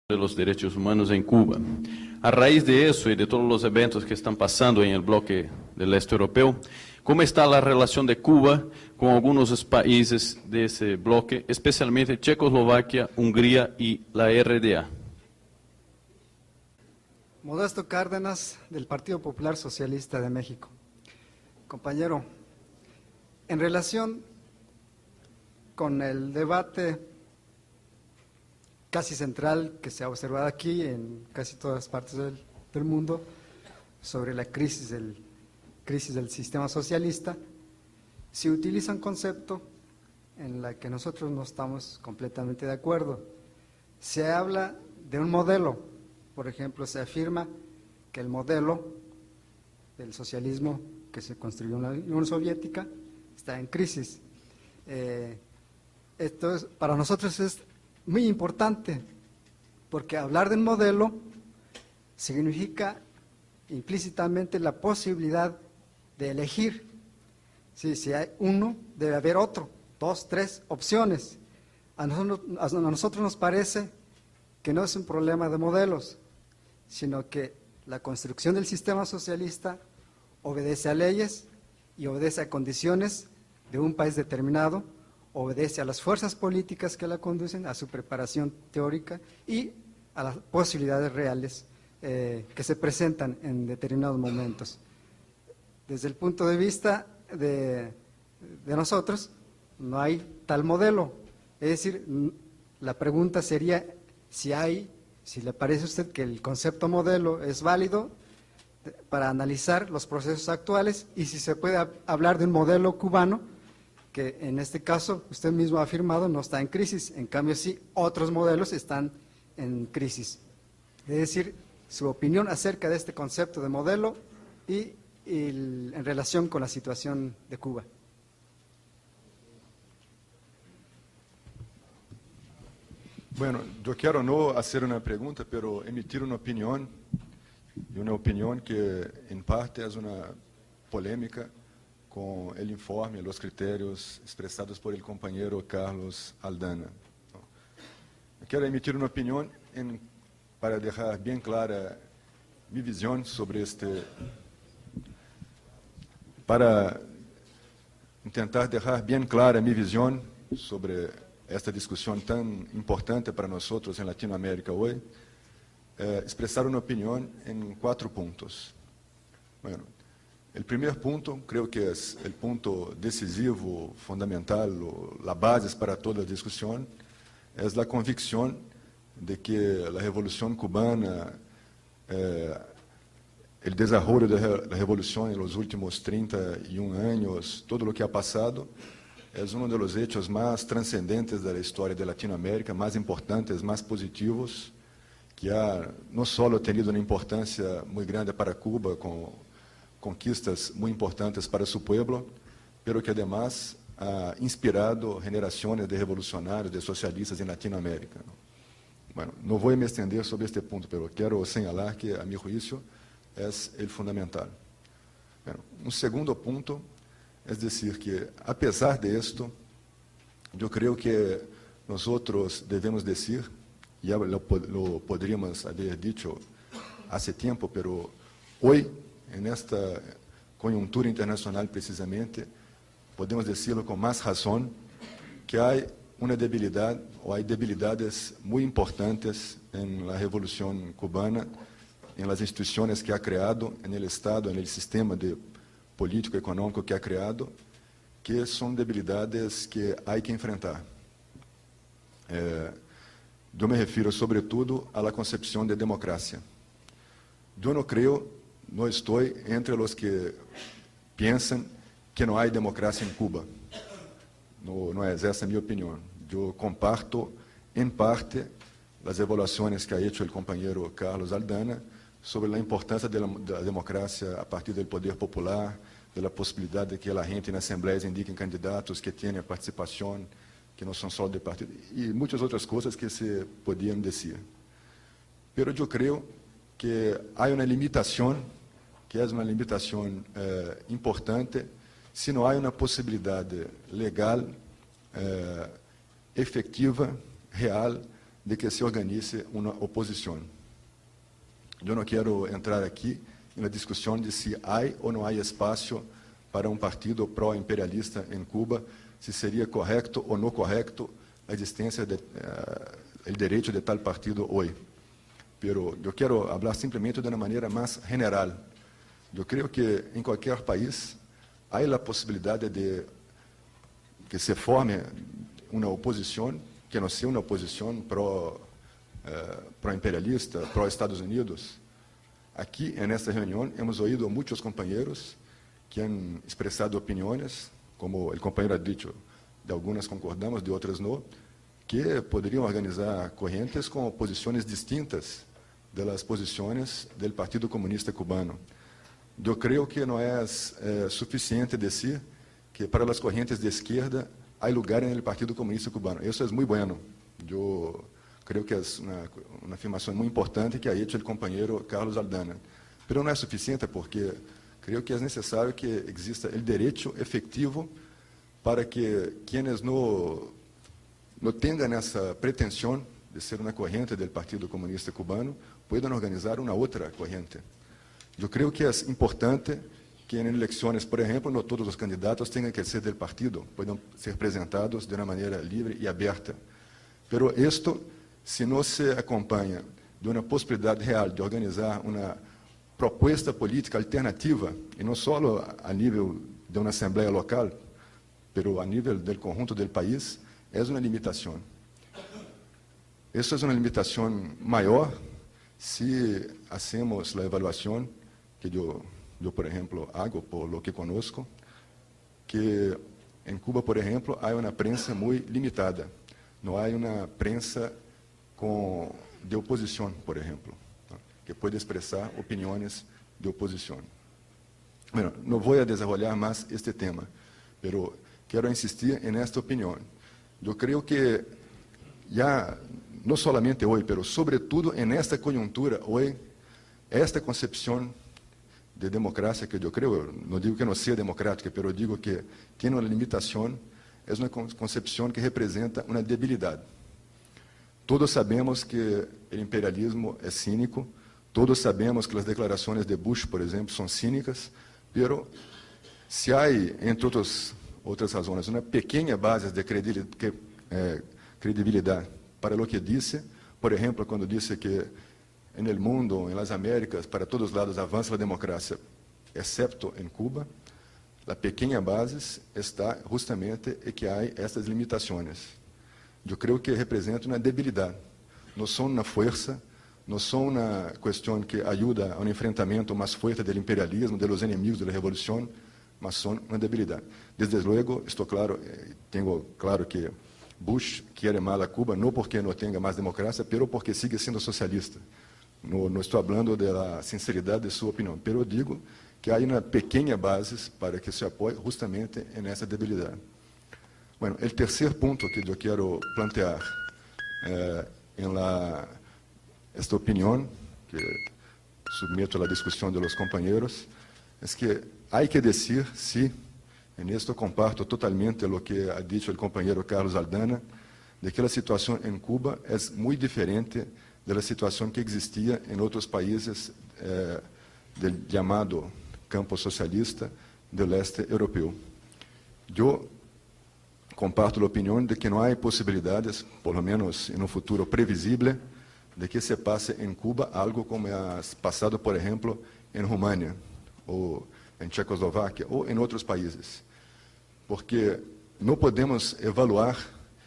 de los derechos humanos en Cuba. A raíz de eso y de todos los eventos que están pasando en el bloque del este europeo, ¿cómo está la relación de Cuba con algunos países de ese bloque, especialmente Checoslovaquia, Hungría y la RDA? Modesto Cárdenas, del Partido Popular Socialista de México. Compañero, en relación con el debate casi central que se ha observado aquí en casi todas partes del mundo sobre la crisis del sistema socialista, se utiliza un concepto en la que nosotros no estamos completamente de acuerdo. Se habla de un modelo, por ejemplo, se afirma que el modelo del socialismo que se construyó en la Unión Soviética está en crisis. Esto para nosotros es muy importante, porque hablar de un modelo significa implícitamente la posibilidad de elegir. Sí, si hay uno, debe haber otro, dos, tres opciones. A nosotros nos parece que no es un problema de modelos, sino que la construcción del sistema socialista obedece a leyes y obedece a condiciones de un país determinado, obedece a las fuerzas políticas que la conducen, a su preparación teórica y a las posibilidades reales que se presentan en determinados momentos. Desde el punto de vista de nosotros, no hay tal modelo. Es decir, la pregunta sería si le parece a usted que el concepto modelo es válido para analizar los procesos actuales y si se puede hablar de un modelo cubano que en este caso, usted mismo ha afirmado, no está en crisis. En cambio, sí, otros modelos están en crisis. Es decir, su opinión acerca de este concepto de modelo y en relación con la situación de Cuba. Bueno, yo quiero no hacer una pregunta, pero emitir una opinión, y una opinión que en parte es una polémica con el informe, los criterios expresados por el compañero Carlos Aldana. Quiero emitir una opinión para dejar bien clara mi visión sobre para intentar dejar bien clara mi visión sobre esta discusión tan importante para nosotros en Latinoamérica hoy, expresar una opinión en 4 puntos. Bueno, el primer punto, creo que es el punto decisivo, fundamental, la base para toda la discusión, es la convicción de que la revolución cubana, el desarrollo de la revolución en los últimos 31 años, todo lo que ha pasado, es uno de los hechos más trascendentes de la historia de Latinoamérica, más importantes, más positivos, que ha no solo tenido una importancia muy grande para Cuba, con conquistas muy importantes para su pueblo, pero que además ha inspirado generaciones de revolucionarios, de socialistas en Latinoamérica. Bueno, no voy a me extender sobre este punto, pero quiero señalar que, a mi juicio, es el fundamental. Bueno, un segundo punto es decir que, a pesar de esto, yo creo que nosotros debemos decir, ya lo podríamos haber dicho hace tiempo, pero hoy, en esta coyuntura internacional precisamente, podemos decirlo con más razón, que hay una debilidad, o hay debilidades muy importantes en la revolución cubana, en las instituciones que ha creado, en el Estado, en el sistema político económico que ha creado, que son debilidades que hay que enfrentar. Yo me refiero sobre todo a la concepción de democracia. Yo no creo, no estoy entre los que piensan que no hay democracia en Cuba. No es esa mi opinión. Yo comparto en parte las evaluaciones que ha hecho el compañero Carlos Aldana sobre la importancia de la democracia a partir del poder popular, de la posibilidad de que la gente en asambleas indiquen candidatos que tienen participación, que no son solo de partido, y muchas otras cosas que se podían decir. Pero yo creo que hay una limitación, que es una limitación importante, si no hay una posibilidad legal, efectiva, real, de que se organice uma oposição. Eu não quero entrar aqui na discussão de se há ou não há espaço para um partido pró-imperialista em Cuba, se seria correto ou não correto a existência do direito de tal partido hoje. Pero eu quero falar simplesmente de uma maneira mais general. Eu creio que em qualquer país há a possibilidade de que se forme uma oposição, que não seja uma oposição pró-imperialista, pró-Estados Unidos. Aqui, nesta reunião, hemos ouído muitos companheiros que han expressado opiniões, como o companheiro ha dicho, de algumas concordamos, de outras não, que poderiam organizar correntes com posições distintas das posições do Partido Comunista Cubano. Eu creio que não é suficiente dizer que para as correntes de esquerda há lugar no Partido Comunista Cubano. Isso é muito bueno. Eu creio que é uma afirmação muito importante que ha hecho o companheiro Carlos Aldana. Mas não é suficiente porque creio que é necessário que exista o direito efetivo para que quienes não tenham essa pretensão de ser uma corrente do Partido Comunista Cubano puedan organizar uma outra corrente. Eu creio que é importante que em eleições, por exemplo, não todos os candidatos tenham que ser do partido, podem ser apresentados de uma maneira livre e aberta. Pero isto, se não se acompanha de uma possibilidade real de organizar uma proposta política alternativa, e não só a nível de uma assembleia local, pero a nível do conjunto do país, é uma limitação. Isso é uma limitação maior se hacemos a avaliação que eu, por exemplo, hago por lo que conozco, que em Cuba, por exemplo, há uma prensa muito limitada. Não há uma prensa de oposição, por exemplo, que pode expressar opiniões de oposição. Bueno, não vou desenvolver mais este tema, mas quero insistir nesta opinião. Eu creio que já não somente hoje, mas sobretudo nesta conjuntura hoje, esta concepção de democracia que eu creio, não digo que não seja democrática, mas eu digo que tem uma limitação, é uma concepção que representa uma debilidade. Todos sabemos que o imperialismo é cínico, todos sabemos que as declarações de Bush, por exemplo, são cínicas, mas se há, entre outras razões, uma pequena base de credibilidade para o que disse, por exemplo, quando disse que no mundo, nas Américas, para todos os lados avança a democracia, excepto em Cuba, a pequena base está justamente em que há essas limitações. Eu creio que representa uma debilidade, não são uma força, não são uma questão que ajuda a um enfrentamento mais forte do imperialismo, dos inimigos da revolução, mas são uma debilidade. Desde logo, tenho claro que Bush quer mal a Cuba, não porque não tenha mais democracia, mas porque sigue sendo socialista. Não estou falando da sinceridade de sua opinião, mas eu digo que há uma pequena base para que se apoie justamente nessa debilidade. Bueno, o terceiro ponto que eu quero plantear esta opinião, que submeto à discussão dos companheiros, é que há que dizer se, e nisto comparto totalmente o que ha dito o companheiro Carlos Aldana, de que a situação em Cuba é muito diferente da situação que existia em outros países do chamado campo socialista do leste europeu. Eu comparto a opinião de que não há possibilidades, por lo menos em um futuro previsível, de que se passe em Cuba algo como ha passado, por exemplo, em Rumânia, ou em Tchecoslováquia, ou em outros países. Porque não podemos evaluar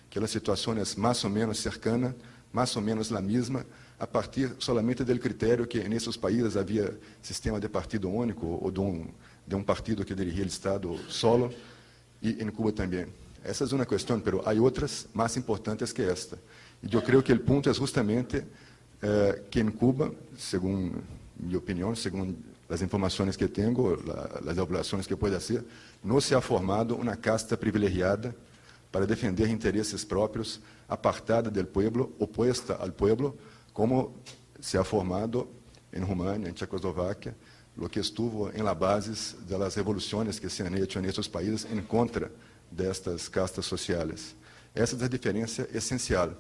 que a situação é mais ou menos cercana, mais ou menos a mesma, a partir solamente do critério que nesses países havia sistema de partido único, ou de um partido que dirigia o Estado solo, e em Cuba também. Essa é uma questão, mas há outras mais importantes que esta. E eu creio que o ponto é justamente que em Cuba, segundo minha opinião, segundo as informações que tenho, as avaliações que pode ser, não se ha formado uma casta privilegiada para defender interesses próprios, apartada do povo, oposta ao povo, como se ha formado em Rumânia, em Tchecoslováquia, o que estuvo em la base das revoluções que se han hecho nesses países em contra destas castas sociais. Essa é a diferença essencial.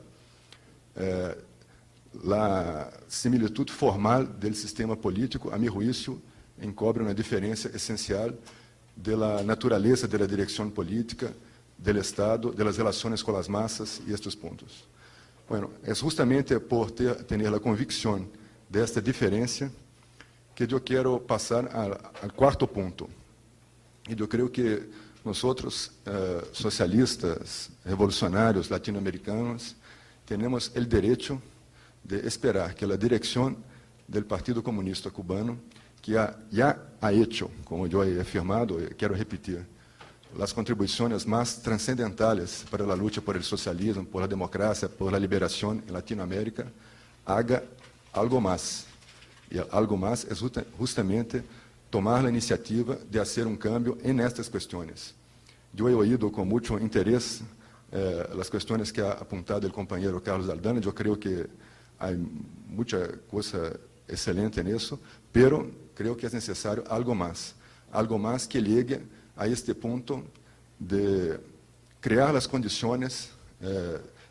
a similitud formal do sistema político, a meu juízo, encobre uma diferença essencial da natureza da direção política, do Estado, das relações com as massas e estes pontos. Bueno, é justamente por ter a convicção desta diferença que eu quero passar ao quarto ponto. E eu creio que nós, socialistas, revolucionários latino-americanos, temos o direito de esperar que a direção do Partido Comunista Cubano, que já ha hecho, como eu he afirmado, quero repetir, as contribuições mais transcendentales para a luta por el socialismo, por la democracia, por la liberação em Latinoamérica, haga algo mais. E algo mais é justamente tomar a iniciativa de fazer cambio em estas questões. Eu he oído com muito interesse as questões que ha apuntado o companheiro Carlos Aldana. Eu creio que há muita coisa excelente nisso, pero creio que é necessário algo mais que ligue a este ponto de criar as condições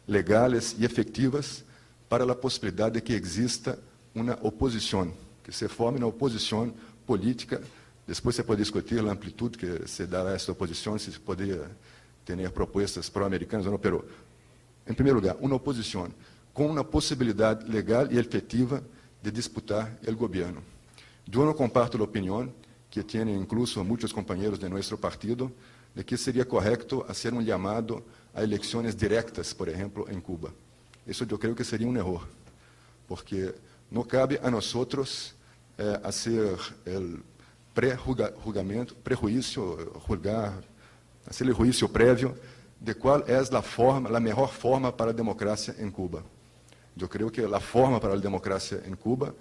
legais e efetivas para a possibilidade de que exista uma oposição, que se forme uma oposição política. Depois se pode discutir a amplitude que se dará a essa oposição, se poderia ter propostas pró-americanas ou não, mas, em primeiro lugar, uma oposição com uma possibilidade legal e efetiva de disputar o governo. Eu não comparto a opinião que tem incluso muitos companheiros de nosso partido, de que seria correto fazer chamado a eleições diretas, por exemplo, em Cuba. Isso eu creio que seria erro, porque não cabe a nós fazer o pré-julgamento, fazer o juízo prévio de qual é a melhor forma para a democracia em Cuba. Eu creio que a forma para a democracia em Cuba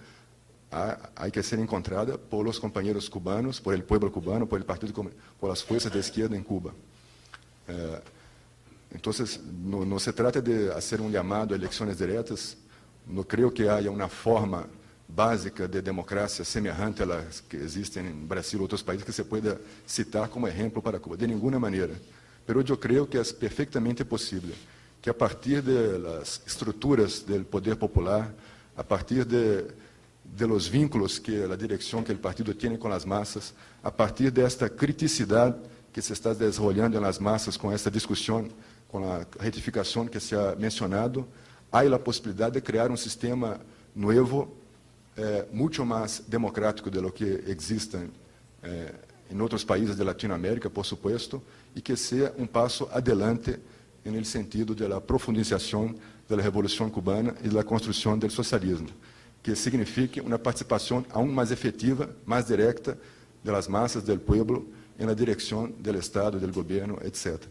há que ser encontrada por los companheiros cubanos, por el pueblo cubano, por el partido, por las fuerzas de izquierda en Cuba. Entonces, no se trata de hacer un llamado a elecciones directas. No creo que haya una forma básica de democracia semejante a las que existen en Brasil y otros países que se pueda citar como ejemplo para Cuba, de ninguna manera. Pero yo creo que es perfectamente posible que a partir de las estructuras del poder popular, a partir de los vínculos que la dirección que el partido tiene con las masas, a partir de esta criticidad que se está desarrollando en las masas con esta discusión, con la rectificación que se ha mencionado, hay la posibilidad de crear un sistema nuevo, mucho más democrático de lo que existe en otros países de Latinoamérica, por supuesto, y que sea un paso adelante en el sentido de la profundización de la revolución cubana y de la construcción del socialismo, que signifique uma participação aún mais efetiva, mais direta das massas, do povo, na direção do Estado, do governo, etc.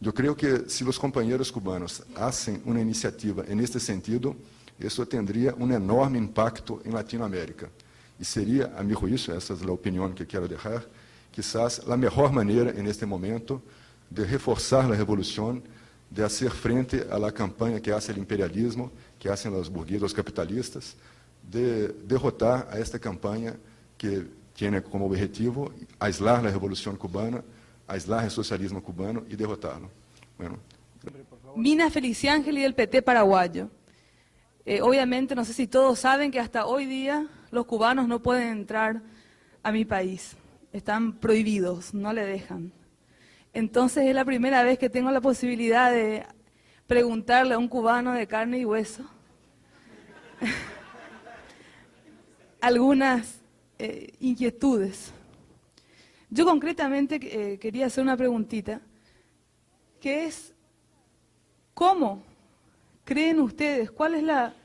Eu creio que se os companheiros cubanos fazem uma iniciativa neste sentido, isso teria um enorme impacto em Latinoamérica. E seria, a meu juízo, essa é a opinião que quero deixar, quizás a melhor maneira, neste momento, de reforçar a revolução, de fazer frente à campanha que faz o imperialismo, que fazem os burgueses, os capitalistas, de derrotar a esta campanha que tem como objetivo aislar a Revolução Cubana, aislar o socialismo cubano e derrotá-lo. Bueno. Mina Feliciángel del PT paraguayo. Obviamente, no sé si todos saben que hasta hoy día los cubanos no pueden entrar a mi país. Están prohibidos, no le dejan. Entonces es la primera vez que tengo la posibilidad de preguntarle a un cubano de carne y hueso algunas inquietudes. Yo concretamente quería hacer una preguntita, que es, ¿cómo creen ustedes? ¿Cuál es la...?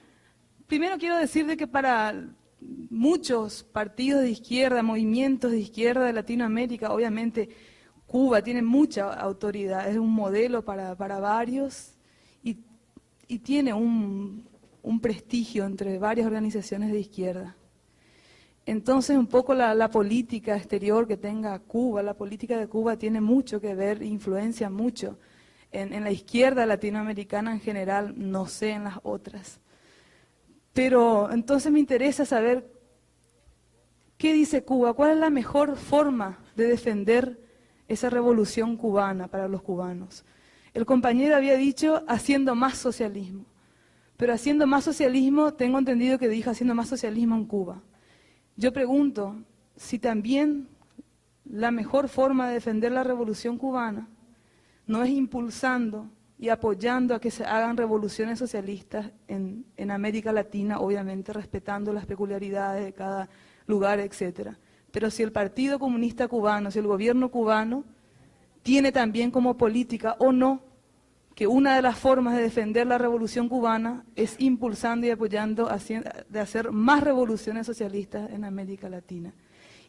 Primero quiero decir de que para muchos partidos de izquierda, movimientos de izquierda de Latinoamérica, obviamente Cuba tiene mucha autoridad, es un modelo para varios y tiene un prestigio entre varias organizaciones de izquierda. Entonces, un poco la política exterior que tenga Cuba, la política de Cuba tiene mucho que ver, influencia mucho en la izquierda latinoamericana en general, no sé en las otras. Pero entonces me interesa saber qué dice Cuba, cuál es la mejor forma de defender esa revolución cubana para los cubanos. El compañero había dicho haciendo más socialismo, pero haciendo más socialismo, tengo entendido que dijo haciendo más socialismo en Cuba. Yo pregunto si también la mejor forma de defender la revolución cubana no es impulsando y apoyando a que se hagan revoluciones socialistas en América Latina, obviamente respetando las peculiaridades de cada lugar, etcétera. Pero si el Partido Comunista Cubano, si el gobierno cubano tiene también como política o no que una de las formas de defender la revolución cubana es impulsando y apoyando de hacer más revoluciones socialistas en América Latina.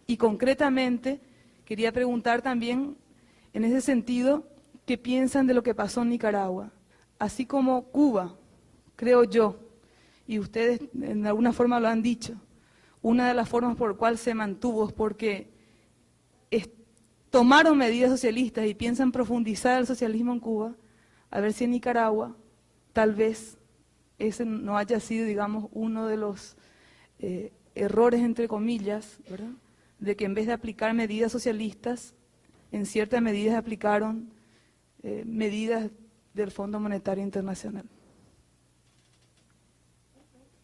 Y concretamente, quería preguntar también, en ese sentido, ¿qué piensan de lo que pasó en Nicaragua? Así como Cuba, creo yo, y ustedes en alguna forma lo han dicho, una de las formas por cual se mantuvo es porque tomaron medidas socialistas y piensan profundizar el socialismo en Cuba. A ver si en Nicaragua, tal vez, ese no haya sido, digamos, uno de los errores, entre comillas, ¿verdad?, de que en vez de aplicar medidas socialistas, en ciertas medidas aplicaron medidas del Fondo Monetario Internacional.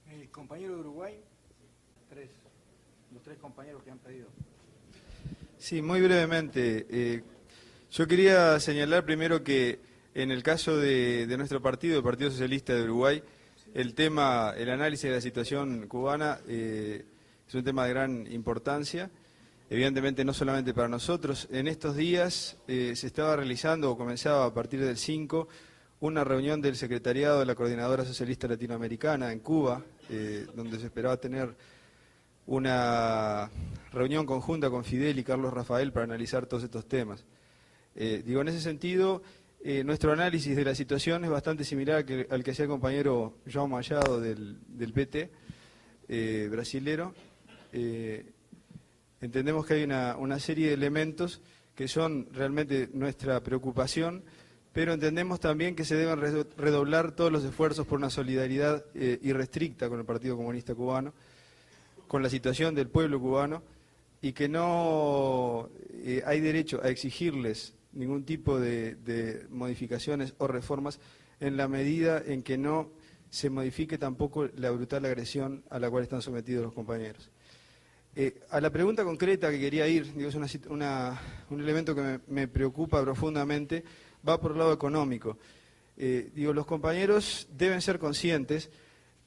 El compañero de Uruguay, los tres compañeros que han pedido. Sí, muy brevemente. Yo quería señalar primero que en el caso de nuestro partido, el Partido Socialista de Uruguay, el análisis de la situación cubana es un tema de gran importancia, evidentemente no solamente para nosotros. En estos días se estaba realizando, o comenzaba a partir del 5, una reunión del secretariado de la Coordinadora Socialista Latinoamericana en Cuba, donde se esperaba tener una reunión conjunta con Fidel y Carlos Rafael para analizar todos estos temas. En ese sentido, nuestro análisis de la situación es bastante similar al que hacía el compañero João Machado del PT brasilero. Entendemos que hay una serie de elementos que son realmente nuestra preocupación, pero entendemos también que se deben redoblar todos los esfuerzos por una solidaridad irrestricta con el Partido Comunista Cubano, con la situación del pueblo cubano, y que no hay derecho a exigirles ningún tipo de modificaciones o reformas en la medida en que no se modifique tampoco la brutal agresión a la cual están sometidos los compañeros. A la pregunta concreta que quería ir, es un elemento que me preocupa profundamente, va por el lado económico. Los compañeros deben ser conscientes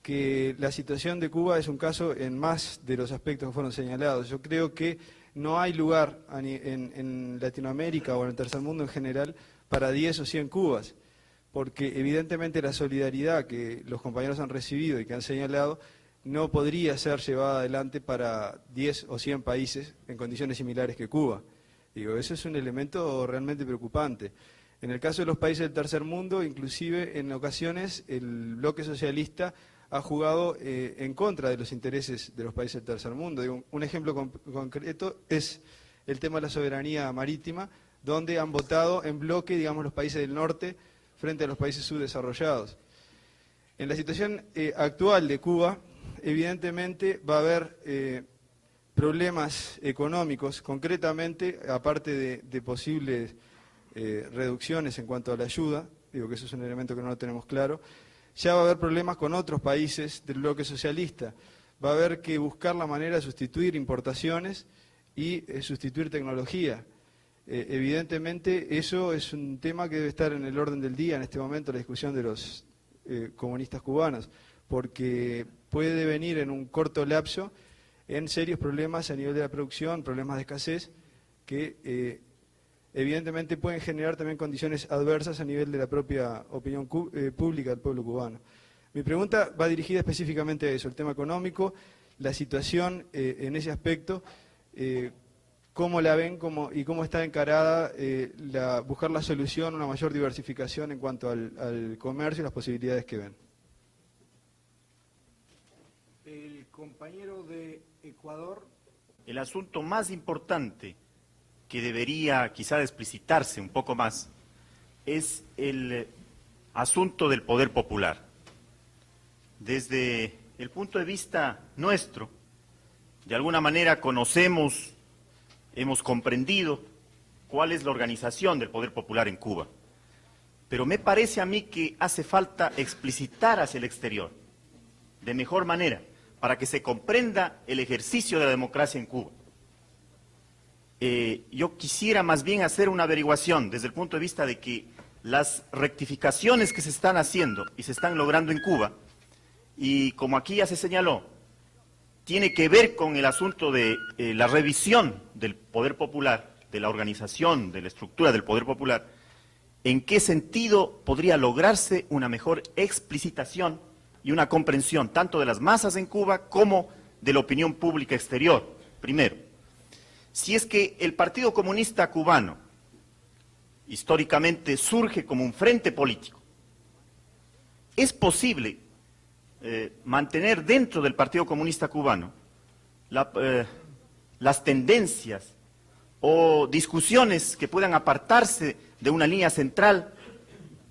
que la situación de Cuba es un caso en más de los aspectos que fueron señalados. Yo creo que no hay lugar en Latinoamérica o en el tercer mundo en general para 10 o 100 Cubas, porque evidentemente la solidaridad que los compañeros han recibido y que han señalado no podría ser llevada adelante para 10 o 100 países en condiciones similares que Cuba. Eso es un elemento realmente preocupante. En el caso de los países del tercer mundo, inclusive en ocasiones el bloque socialista ha jugado en contra de los intereses de los países del tercer mundo. Un ejemplo concreto es el tema de la soberanía marítima, donde han votado en bloque, los países del norte frente a los países subdesarrollados. En la situación actual de Cuba, evidentemente va a haber problemas económicos, concretamente, aparte de posibles reducciones en cuanto a la ayuda, que eso es un elemento que no lo tenemos claro. Ya va a haber problemas con otros países del bloque socialista. Va a haber que buscar la manera de sustituir importaciones y sustituir tecnología. Evidentemente, eso es un tema que debe estar en el orden del día en este momento, la discusión de los comunistas cubanos, porque puede venir en un corto lapso en serios problemas a nivel de la producción, problemas de escasez, que evidentemente pueden generar también condiciones adversas a nivel de la propia opinión pública del pueblo cubano. Mi pregunta va dirigida específicamente a eso, el tema económico, la situación en ese aspecto, cómo la ven y cómo está encarada buscar la solución, una mayor diversificación en cuanto al comercio y las posibilidades que ven. El compañero de Ecuador. El asunto más importante que debería quizá explicitarse un poco más es el asunto del poder popular. Desde el punto de vista nuestro, de alguna manera conocemos, hemos comprendido cuál es la organización del poder popular en Cuba. pero me parece a mí que hace falta explicitar hacia el exterior, de mejor manera, para que se comprenda el ejercicio de la democracia en Cuba. Yo quisiera más bien hacer una averiguación desde el punto de vista de que las rectificaciones que se están haciendo y se están logrando en Cuba, y como aquí ya se señaló, tiene que ver con el asunto de la revisión del poder popular, de la organización, de la estructura del poder popular, en qué sentido podría lograrse una mejor explicitación y una comprensión tanto de las masas en Cuba como de la opinión pública exterior. Primero, si es que el Partido Comunista Cubano históricamente surge como un frente político, es posible mantener dentro del Partido Comunista Cubano las tendencias o discusiones que puedan apartarse de una línea central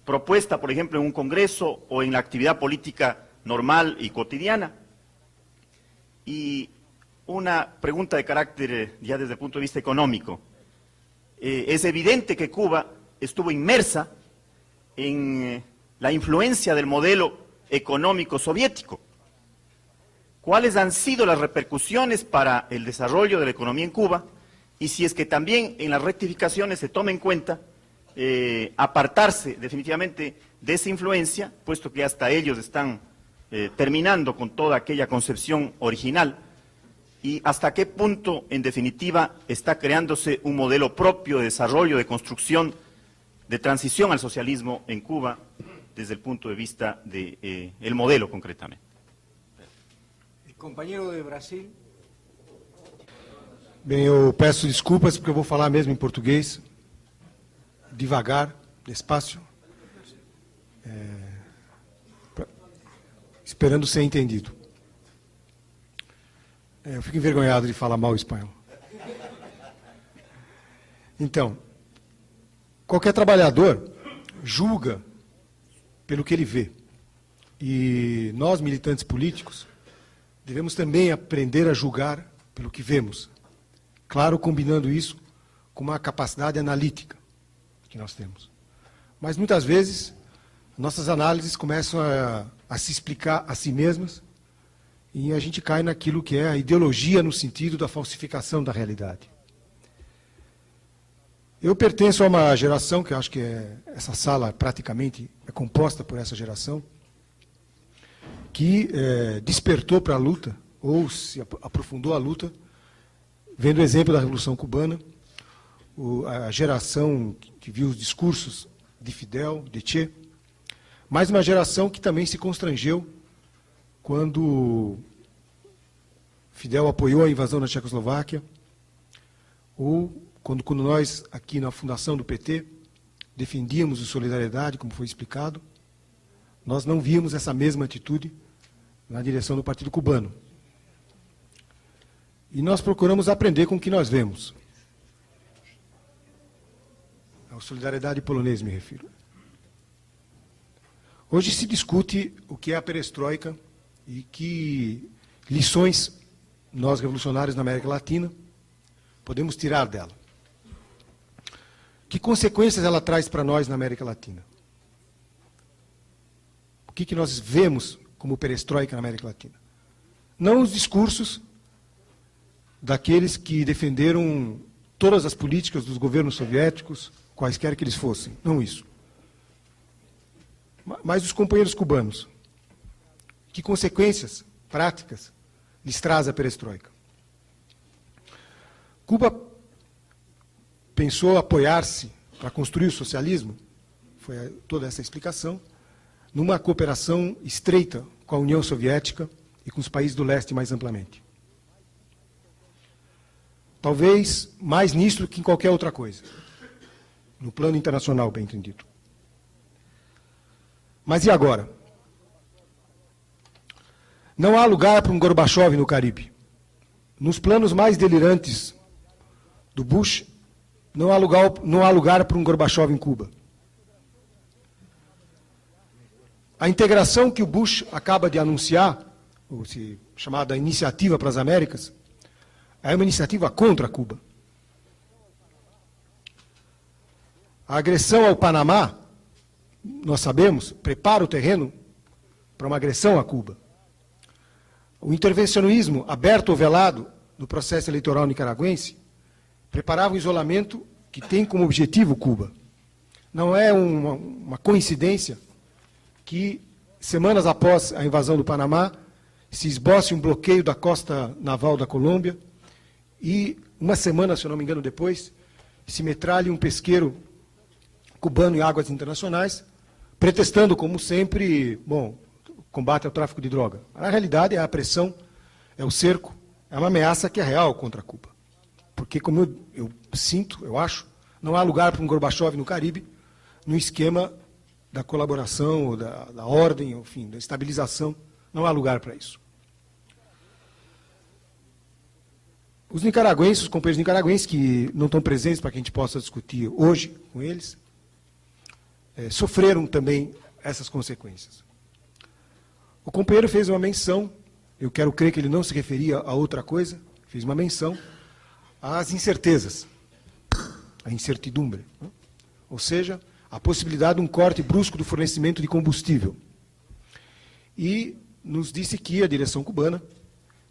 propuesta, por ejemplo, en un congreso o en la actividad política normal y cotidiana. Y una pregunta de carácter ya desde el punto de vista económico. Es evidente que Cuba estuvo inmersa en la influencia del modelo económico soviético. ¿Cuáles han sido las repercusiones para el desarrollo de la economía en Cuba? Y si es que también en las rectificaciones se toma en cuenta apartarse definitivamente de esa influencia, puesto que hasta ellos están terminando con toda aquella concepción original, y hasta qué punto, en definitiva, está creándose un modelo propio de desarrollo, de construcción, de transición al socialismo en Cuba, desde el punto de vista del modelo concretamente. El compañero de Brasil. Bem, eu peço desculpas porque eu vou falar mesmo em português, devagar, despacio, esperando ser entendido. Eu fico envergonhado de falar mal espanhol. Então, qualquer trabalhador julga pelo que ele vê. E nós, militantes políticos, devemos também aprender a julgar pelo que vemos. Claro, combinando isso com uma capacidade analítica que nós temos. Mas, muitas vezes, nossas análises começam a se explicar a si mesmas e a gente cai naquilo que é a ideologia no sentido da falsificação da realidade. Eu pertenço a uma geração, que eu acho que essa sala praticamente é composta por essa geração, que despertou para a luta, ou se aprofundou a luta, vendo o exemplo da Revolução Cubana, a geração que viu os discursos de Fidel, de Che, mas uma geração que também se constrangeu quando Fidel apoiou a invasão da Tchecoslováquia, ou quando nós, aqui na fundação do PT, defendíamos o Solidariedade, como foi explicado, nós não víamos essa mesma atitude na direção do Partido Cubano. E nós procuramos aprender com o que nós vemos. A Solidariedade polonesa, me refiro. Hoje se discute o que é a perestroika e que lições nós, revolucionários na América Latina, podemos tirar dela. Que consequências ela traz para nós na América Latina? O que nós vemos como perestroika na América Latina? Não os discursos daqueles que defenderam todas as políticas dos governos soviéticos, quaisquer que eles fossem. Não isso. Mas os companheiros cubanos. Que consequências práticas lhes traz a perestroika? Cuba pensou apoiar-se para construir o socialismo, foi toda essa explicação, numa cooperação estreita com a União Soviética e com os países do leste mais amplamente. Talvez mais nisso do que em qualquer outra coisa, no plano internacional, bem entendido. Mas e agora? Não há lugar para um Gorbachev no Caribe. Nos planos mais delirantes do Bush, não há lugar para um Gorbachev em Cuba. A integração que o Bush acaba de anunciar, ou se chamada Iniciativa para as Américas, é uma iniciativa contra Cuba. A agressão ao Panamá nós sabemos, prepara o terreno para uma agressão a Cuba. O intervencionismo aberto ou velado no processo eleitoral nicaragüense preparava um isolamento que tem como objetivo Cuba. Não é uma coincidência que, semanas após a invasão do Panamá, se esboce um bloqueio da costa naval da Colômbia e, uma semana, se eu não me engano, depois, se metralhe um pesqueiro cubano em águas internacionais, pretextando, como sempre, combate ao tráfico de droga. Na realidade, é a pressão, é o cerco, é uma ameaça que é real contra Cuba. Porque, como eu sinto, eu acho, não há lugar para um Gorbachev no Caribe, no esquema da colaboração, ou da ordem, enfim, da estabilização. Não há lugar para isso. Os nicaragüenses, os companheiros nicaragüenses, que não estão presentes para que a gente possa discutir hoje com eles, sofreram também essas consequências. O companheiro fez uma menção, eu quero crer que ele não se referia a outra coisa, fez uma menção às incertezas, à incertidumbre, né? Ou seja, a possibilidade de um corte brusco do fornecimento de combustível. E nos disse que a direção cubana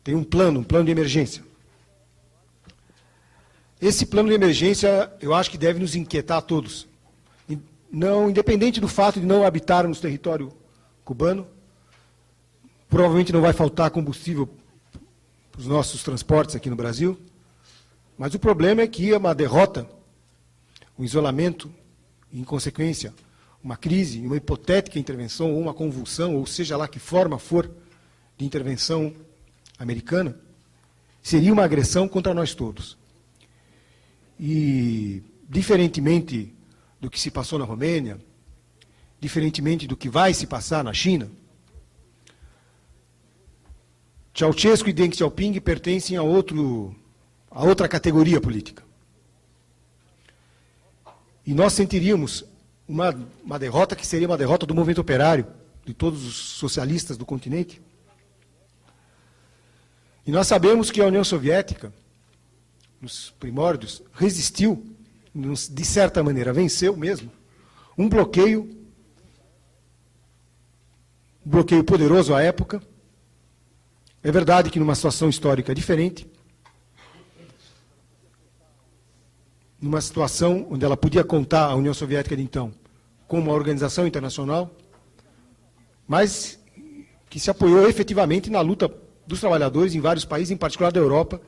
tem um plano de emergência. Esse plano de emergência, eu acho que deve nos inquietar a todos. Não, independente do fato de não habitarmos território cubano, provavelmente não vai faltar combustível para os nossos transportes aqui no Brasil, mas o problema é que é uma derrota, um isolamento, e, em consequência, uma crise, uma hipotética intervenção, ou uma convulsão, ou seja lá que forma for de intervenção americana, seria uma agressão contra nós todos. E, diferentemente do que se passou na Romênia, diferentemente do que vai se passar na China, Ceausescu e Deng Xiaoping pertencem a outra categoria política. E nós sentiríamos uma derrota que seria uma derrota do movimento operário, de todos os socialistas do continente. E nós sabemos que a União Soviética, nos primórdios, resistiu, de certa maneira, venceu mesmo, um bloqueio poderoso à época. É verdade que numa situação histórica diferente, numa situação onde ela podia contar, a União Soviética de então, com uma organização internacional, mas que se apoiou efetivamente na luta dos trabalhadores em vários países, em particular da Europa,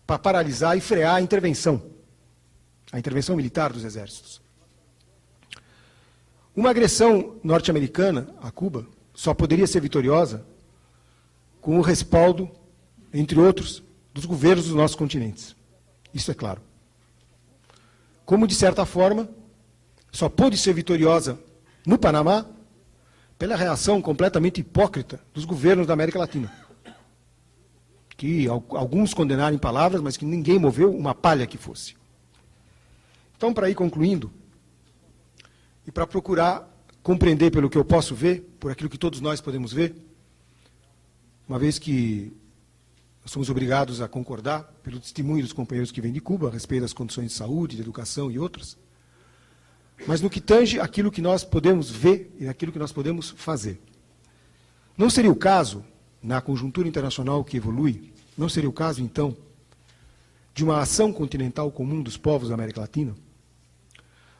para paralisar e frear a intervenção militar dos exércitos. Uma agressão norte-americana a Cuba só poderia ser vitoriosa com o respaldo, entre outros, dos governos dos nossos continentes. Isso é claro. Como, de certa forma, só pôde ser vitoriosa no Panamá pela reação completamente hipócrita dos governos da América Latina, que alguns condenaram em palavras, mas que ninguém moveu uma palha que fosse. Então, para ir concluindo, e para procurar compreender pelo que eu posso ver, por aquilo que todos nós podemos ver, uma vez que somos obrigados a concordar pelo testemunho dos companheiros que vêm de Cuba a respeito das condições de saúde, de educação e outras, mas no que tange aquilo que nós podemos ver e aquilo que nós podemos fazer. Não seria o caso, na conjuntura internacional que evolui, não seria o caso, então, de uma ação continental comum dos povos da América Latina?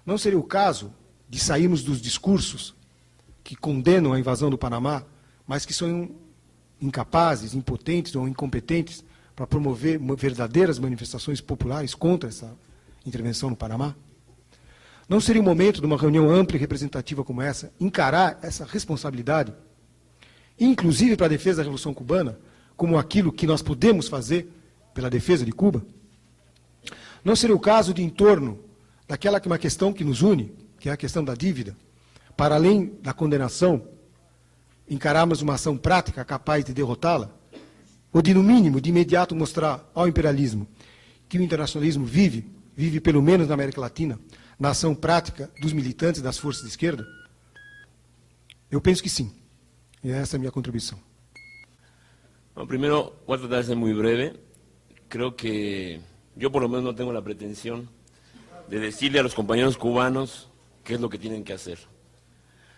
Não seria o caso de sairmos dos discursos que condenam a invasão do Panamá, mas que são incapazes, impotentes ou incompetentes para promover verdadeiras manifestações populares contra essa intervenção no Panamá? Não seria o momento de uma reunião ampla e representativa como essa encarar essa responsabilidade, inclusive para a defesa da Revolução Cubana, como aquilo que nós podemos fazer pela defesa de Cuba? Não seria o caso de, em torno daquela que é uma questão que nos une, que é a questão da dívida, para além da condenação, encararmos uma ação prática capaz de derrotá-la, ou de, no mínimo, de imediato mostrar ao imperialismo que o internacionalismo vive pelo menos na América Latina, na ação prática dos militantes das forças de esquerda? Eu penso que sim. E essa é a minha contribuição. Bueno, primero, voy a tratar de ser muy breve. Creo que yo por lo menos no tengo la pretensión de decirle a los compañeros cubanos qué es lo que tienen que hacer.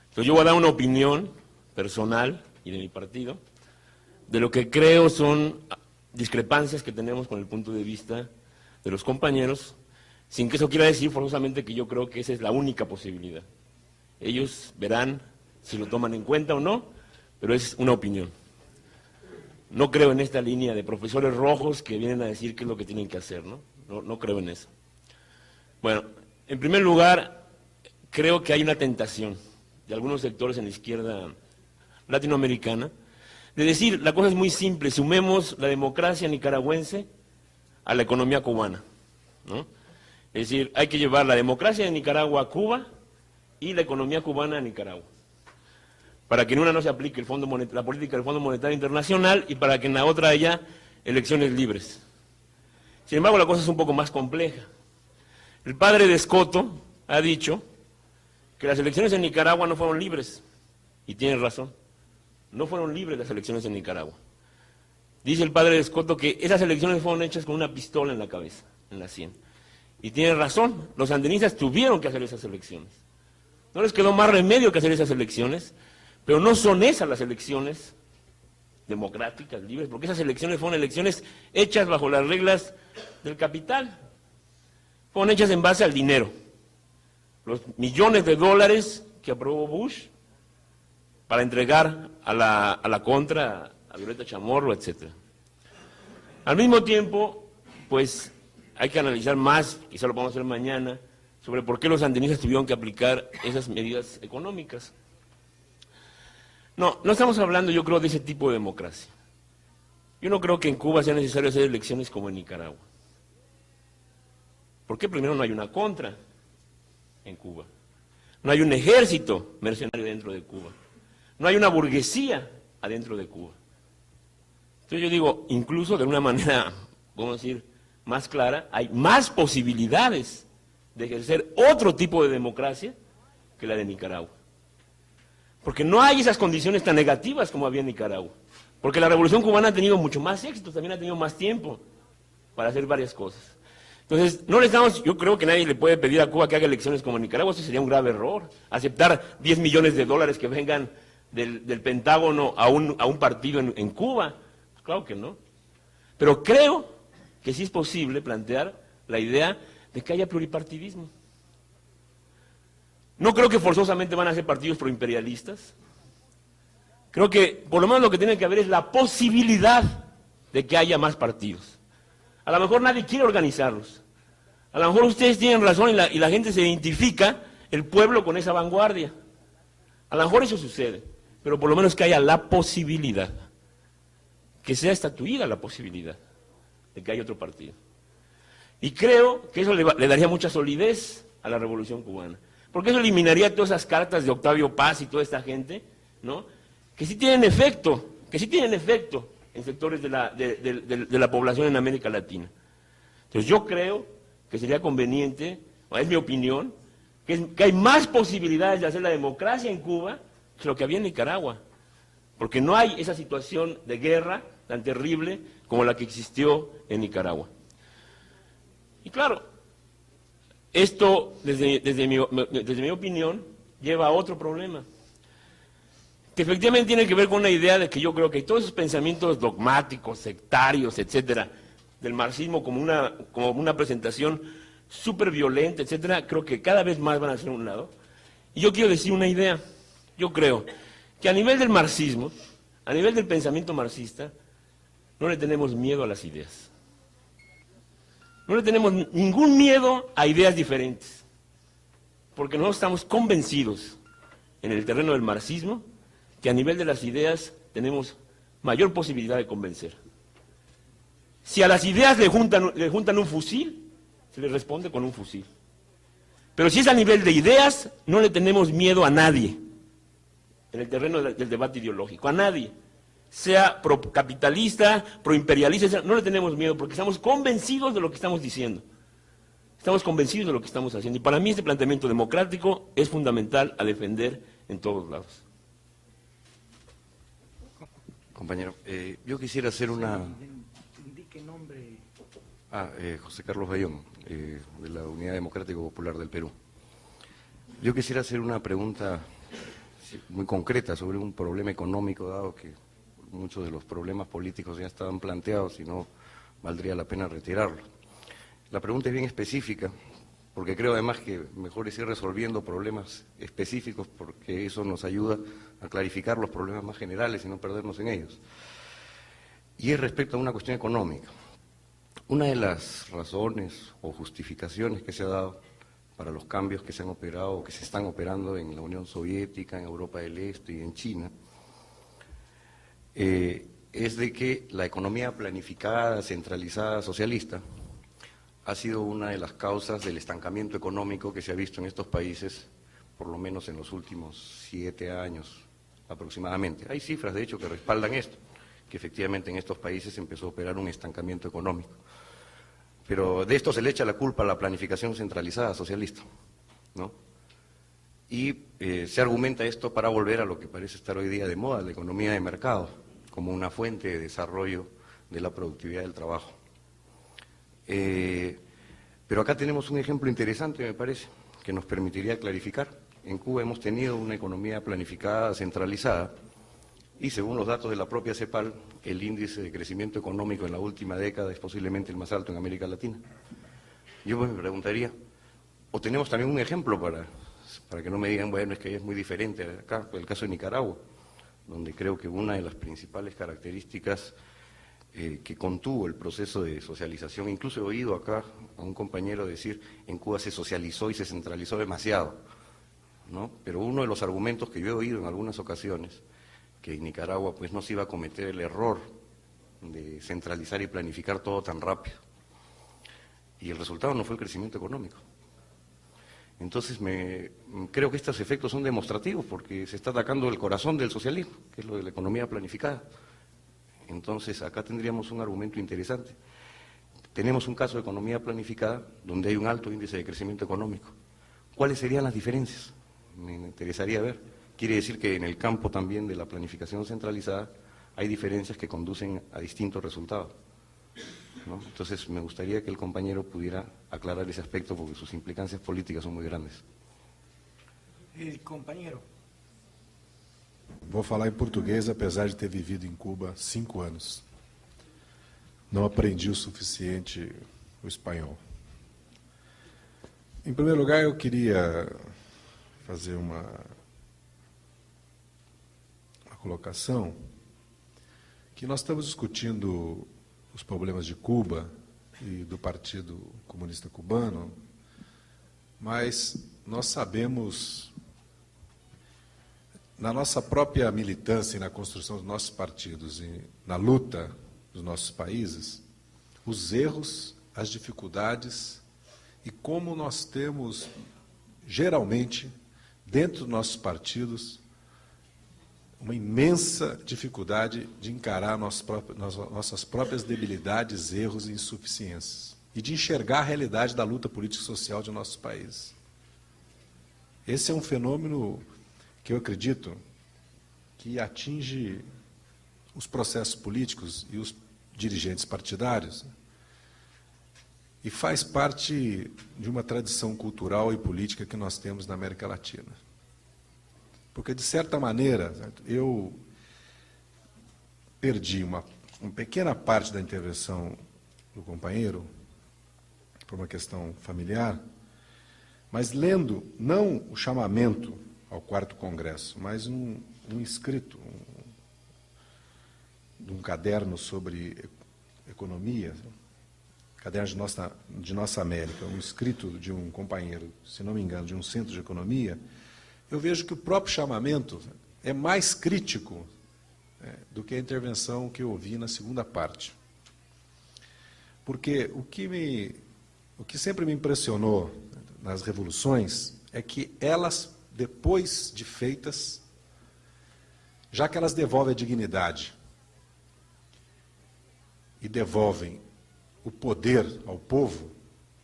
Entonces yo voy a dar una opinión personal y de mi partido de lo que creo son discrepancias que tenemos con el punto de vista de los compañeros, sin que eso quiera decir forzosamente que yo creo que esa es la única posibilidad. Ellos verán si lo toman en cuenta o no, pero es una opinión. No creo en esta línea de profesores rojos que vienen a decir qué es lo que tienen que hacer, ¿no? No creo en eso. Bueno, en primer lugar, creo que hay una tentación de algunos sectores en la izquierda latinoamericana de decir, la cosa es muy simple, sumemos la democracia nicaragüense a la economía cubana, ¿no? Es decir, hay que llevar la democracia de Nicaragua a Cuba y la economía cubana a Nicaragua, para que en una no se aplique la política del Fondo Monetario Internacional y para que en la otra haya elecciones libres. Sin embargo, la cosa es un poco más compleja. El padre de Escoto ha dicho que las elecciones en Nicaragua no fueron libres, y tiene razón, no fueron libres las elecciones en Nicaragua. Dice el padre de Escoto que esas elecciones fueron hechas con una pistola en la cabeza, en la sien. Y tiene razón, los sandinistas tuvieron que hacer esas elecciones. No les quedó más remedio que hacer esas elecciones, pero no son esas las elecciones democráticas, libres, porque esas elecciones fueron elecciones hechas bajo las reglas del capital. Fueron hechas en base al dinero. Los millones de dólares que aprobó Bush para entregar a la contra, a Violeta Chamorro, etc. Al mismo tiempo, pues hay que analizar más, quizá lo podamos hacer mañana, sobre por qué los sandinistas tuvieron que aplicar esas medidas económicas. No estamos hablando, yo creo, de ese tipo de democracia. Yo no creo que en Cuba sea necesario hacer elecciones como en Nicaragua. Porque primero no hay una contra en Cuba. No hay un ejército mercenario dentro de Cuba. No hay una burguesía adentro de Cuba. Entonces yo digo, incluso de una manera, vamos a decir, más clara, hay más posibilidades de ejercer otro tipo de democracia que la de Nicaragua. Porque no hay esas condiciones tan negativas como había en Nicaragua. Porque la Revolución Cubana ha tenido mucho más éxito, también ha tenido más tiempo para hacer varias cosas. Entonces, yo creo que nadie le puede pedir a Cuba que haga elecciones como en Nicaragua, eso sería un grave error. Aceptar 10 millones de dólares que vengan del Pentágono a un partido en Cuba, pues claro que no. Pero creo que sí es posible plantear la idea de que haya pluripartidismo. No creo que forzosamente van a ser partidos proimperialistas. Creo que por lo menos lo que tiene que haber es la posibilidad de que haya más partidos. A lo mejor nadie quiere organizarlos. A lo mejor ustedes tienen razón y la gente se identifica, el pueblo, con esa vanguardia. A lo mejor eso sucede, pero por lo menos que haya la posibilidad, que sea estatuida la posibilidad de que haya otro partido. Y creo que eso le daría mucha solidez a la Revolución Cubana, porque eso eliminaría todas esas cartas de Octavio Paz y toda esta gente, ¿no?, que sí tienen efecto en sectores de la población en América Latina. Entonces yo creo que sería conveniente, es mi opinión, que hay más posibilidades de hacer la democracia en Cuba que lo que había en Nicaragua, porque no hay esa situación de guerra tan terrible como la que existió en Nicaragua. Y claro, esto, desde mi opinión, lleva a otro problema, que efectivamente tiene que ver con una idea de que yo creo que todos esos pensamientos dogmáticos, sectarios, etcétera, del marxismo como una presentación súper violenta, etcétera, creo que cada vez más van a ser un lado. Y yo quiero decir una idea. Yo creo que a nivel del marxismo, a nivel del pensamiento marxista, no le tenemos miedo a las ideas. No le tenemos ningún miedo a ideas diferentes, porque nosotros estamos convencidos en el terreno del marxismo que a nivel de las ideas tenemos mayor posibilidad de convencer. Si a las ideas le juntan un fusil, se le responde con un fusil. Pero si es a nivel de ideas, no le tenemos miedo a nadie en el terreno del debate ideológico, a nadie. Sea procapitalista, proimperialista, no le tenemos miedo porque estamos convencidos de lo que estamos diciendo. Estamos convencidos de lo que estamos haciendo. Y para mí este planteamiento democrático es fundamental a defender en todos lados. Compañero, yo quisiera hacer una... Indique nombre. José Carlos Bayón, de la Unidad Democrática Popular del Perú. Yo quisiera hacer una pregunta muy concreta sobre un problema económico, dado que muchos de los problemas políticos ya estaban planteados y no valdría la pena retirarlo. La pregunta es bien específica, porque creo además que mejor es ir resolviendo problemas específicos, porque eso nos ayuda a clarificar los problemas más generales y no perdernos en ellos. Y es respecto a una cuestión económica. Una de las razones o justificaciones que se ha dado para los cambios que se han operado o que se están operando en la Unión Soviética, en Europa del Este y en China, es de que la economía planificada, centralizada, socialista, ha sido una de las causas del estancamiento económico que se ha visto en estos países, por lo menos en los últimos 7 años aproximadamente. Hay cifras, de hecho, que respaldan esto, que efectivamente en estos países empezó a operar un estancamiento económico. Pero de esto se le echa la culpa a la planificación centralizada socialista, ¿no? Y se argumenta esto para volver a lo que parece estar hoy día de moda, la economía de mercado, como una fuente de desarrollo de la productividad del trabajo. Pero acá tenemos un ejemplo interesante, me parece, que nos permitiría clarificar. En Cuba hemos tenido una economía planificada, centralizada, y según los datos de la propia CEPAL, el índice de crecimiento económico en la última década es posiblemente el más alto en América Latina. Yo me preguntaría, o tenemos también un ejemplo para que no me digan, bueno, es que es muy diferente acá, el caso de Nicaragua, donde creo que una de las principales características que contuvo el proceso de socialización, incluso he oído acá a un compañero decir, en Cuba se socializó y se centralizó demasiado, ¿no? Pero uno de los argumentos que yo he oído en algunas ocasiones, que en Nicaragua pues no se iba a cometer el error de centralizar y planificar todo tan rápido. Y el resultado no fue el crecimiento económico. Entonces creo que estos efectos son demostrativos porque se está atacando el corazón del socialismo, que es lo de la economía planificada. Entonces acá tendríamos un argumento interesante. Tenemos un caso de economía planificada donde hay un alto índice de crecimiento económico. ¿Cuáles serían las diferencias? Me interesaría ver. Quiere decir que en el campo también de la planificación centralizada hay diferencias que conducen a distintos resultados, ¿no? Entonces me gustaría que el compañero pudiera aclarar ese aspecto porque sus implicancias políticas son muy grandes. El compañero. Vou falar em português, apesar de ter vivido em Cuba 5 anos. Não aprendi o suficiente o espanhol. Em primeiro lugar, eu queria fazer uma colocação que nós estamos discutindo os problemas de Cuba e do Partido Comunista Cubano, mas nós sabemos, na nossa própria militância e na construção dos nossos partidos e na luta dos nossos países, os erros, as dificuldades e como nós temos, geralmente, dentro dos nossos partidos, uma imensa dificuldade de encarar nossas próprias debilidades, erros e insuficiências e de enxergar a realidade da luta política e social de nossos países. Esse é um fenômeno que eu acredito que atinge os processos políticos e os dirigentes partidários e faz parte de uma tradição cultural e política que nós temos na América Latina. Porque, de certa maneira, eu perdi uma pequena parte da intervenção do companheiro, por uma questão familiar, mas lendo, não o chamamento ao 4º Congresso, mas um escrito, de um caderno sobre economia, caderno de nossa América, um escrito de um companheiro, se não me engano, de um centro de economia, eu vejo que o próprio chamamento é mais crítico do que a intervenção que eu ouvi na segunda parte. Porque o que sempre me impressionou nas revoluções é que elas, depois de feitas, já que elas devolvem a dignidade e devolvem o poder ao povo,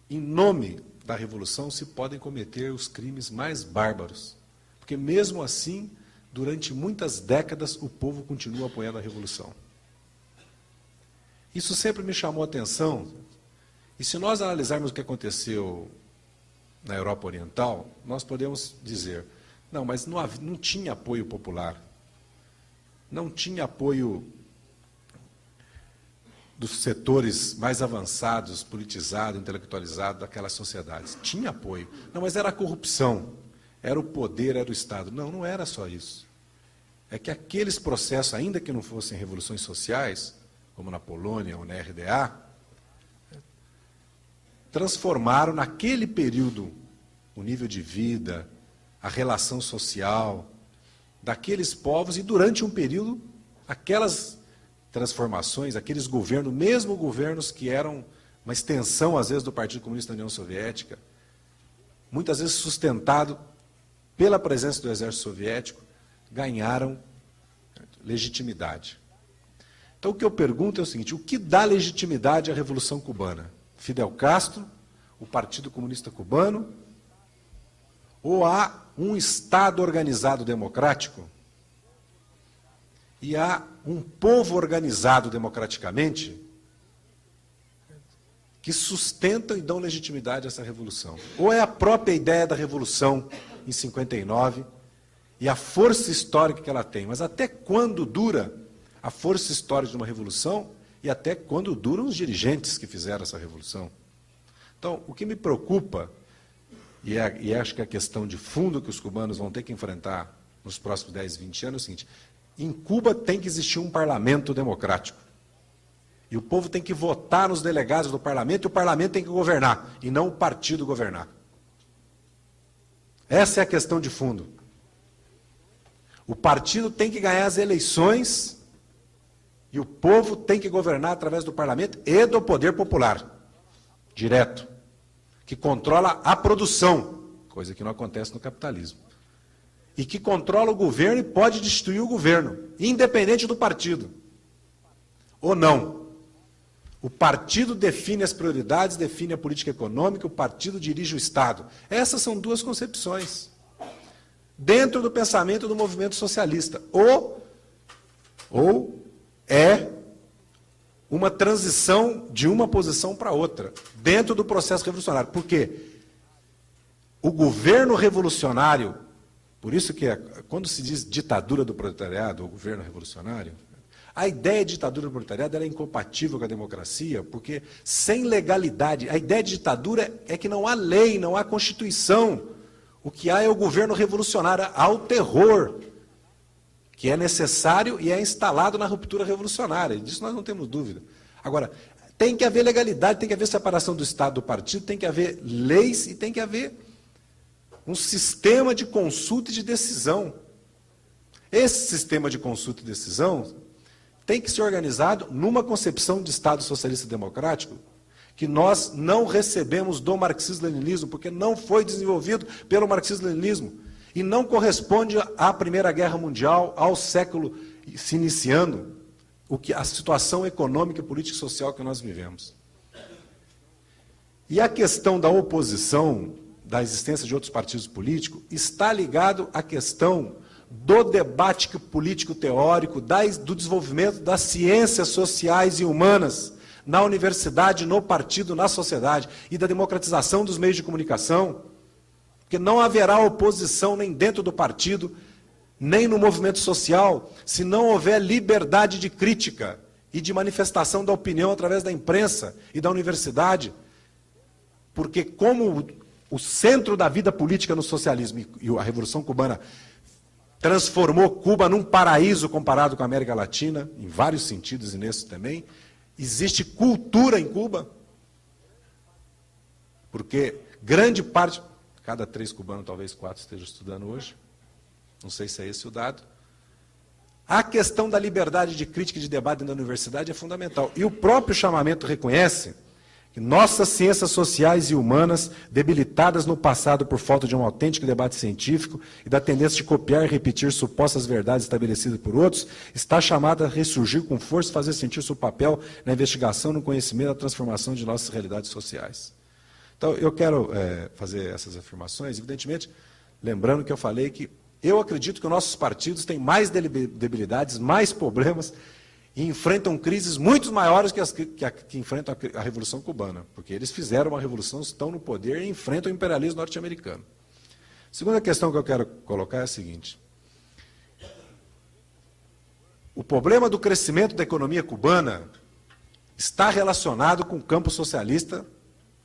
em nome da revolução se podem cometer os crimes mais bárbaros. Porque mesmo assim, durante muitas décadas, o povo continua apoiando a revolução. Isso sempre me chamou a atenção. E se nós analisarmos o que aconteceu na Europa Oriental, nós podemos dizer, Não, mas não tinha apoio popular. Não tinha apoio dos setores mais avançados, politizados, intelectualizados daquelas sociedades. Tinha apoio. Não, mas era a corrupção, era o poder, era o Estado. Não, não era só isso. É que aqueles processos, ainda que não fossem revoluções sociais, como na Polônia ou na RDA, transformaram naquele período o nível de vida, a relação social daqueles povos, e durante um período, aquelas transformações, aqueles governos, mesmo governos que eram uma extensão, às vezes, do Partido Comunista da União Soviética, muitas vezes sustentado pela presença do exército soviético, ganharam legitimidade. Então, o que eu pergunto é o seguinte: o que dá legitimidade à Revolução Cubana? Fidel Castro, o Partido Comunista Cubano, ou há um Estado organizado democrático e há um povo organizado democraticamente que sustentam e dão legitimidade a essa revolução? Ou é a própria ideia da revolução em 59 e a força histórica que ela tem? Mas até quando dura a força histórica de uma revolução e até quando duram os dirigentes que fizeram essa revolução? Então, o que me preocupa, e acho que a questão de fundo que os cubanos vão ter que enfrentar nos próximos 10, 20 anos é o seguinte: em Cuba tem que existir um parlamento democrático. E o povo tem que votar nos delegados do parlamento, e o parlamento tem que governar, e não o partido governar. Essa é a questão de fundo. O partido tem que ganhar as eleições, e o povo tem que governar através do parlamento e do poder popular, direto, que controla a produção, coisa que não acontece no capitalismo, e que controla o governo e pode destruir o governo, independente do partido, ou não. O partido define as prioridades, define a política econômica, o partido dirige o Estado. Essas são duas concepções, dentro do pensamento do movimento socialista. Ou é uma transição de uma posição para outra, dentro do processo revolucionário. Por quê? O governo revolucionário, por isso que quando se diz ditadura do proletariado, ou governo revolucionário, a ideia de ditadura do proletariado ela é incompatível com a democracia, porque sem legalidade, a ideia de ditadura é que não há lei, não há constituição. O que há é o governo revolucionário, há o terror, que é necessário e é instalado na ruptura revolucionária. Disso nós não temos dúvida. Agora, tem que haver legalidade, tem que haver separação do Estado do partido, tem que haver leis e tem que haver um sistema de consulta e de decisão. Esse sistema de consulta e decisão tem que ser organizado numa concepção de Estado socialista democrático que nós não recebemos do marxismo-leninismo, porque não foi desenvolvido pelo marxismo-leninismo. E não corresponde à Primeira Guerra Mundial, ao século se iniciando, a situação econômica, política e social que nós vivemos. E a questão da oposição, da existência de outros partidos políticos, está ligado à questão do debate político-teórico, do desenvolvimento das ciências sociais e humanas na universidade, no partido, na sociedade, e da democratização dos meios de comunicação. Porque não haverá oposição nem dentro do partido, nem no movimento social, se não houver liberdade de crítica e de manifestação da opinião através da imprensa e da universidade. Porque como o centro da vida política no socialismo e a Revolução Cubana transformou Cuba num paraíso comparado com a América Latina, em vários sentidos e nesse também, existe cultura em Cuba, porque grande parte... Cada 3 cubanos, talvez 4 estejam estudando hoje. Não sei se é esse o dado. A questão da liberdade de crítica e de debate na universidade é fundamental. E o próprio chamamento reconhece que nossas ciências sociais e humanas, debilitadas no passado por falta de um autêntico debate científico e da tendência de copiar e repetir supostas verdades estabelecidas por outros, está chamada a ressurgir com força e fazer sentir seu papel na investigação, no conhecimento e na transformação de nossas realidades sociais. Então, eu quero fazer essas afirmações, evidentemente, lembrando que eu falei que eu acredito que os nossos partidos têm mais debilidades, mais problemas, e enfrentam crises muito maiores que as que enfrentam a Revolução Cubana, porque eles fizeram uma revolução, estão no poder e enfrentam o imperialismo norte-americano. Segunda questão que eu quero colocar é a seguinte. O problema do crescimento da economia cubana está relacionado com o campo socialista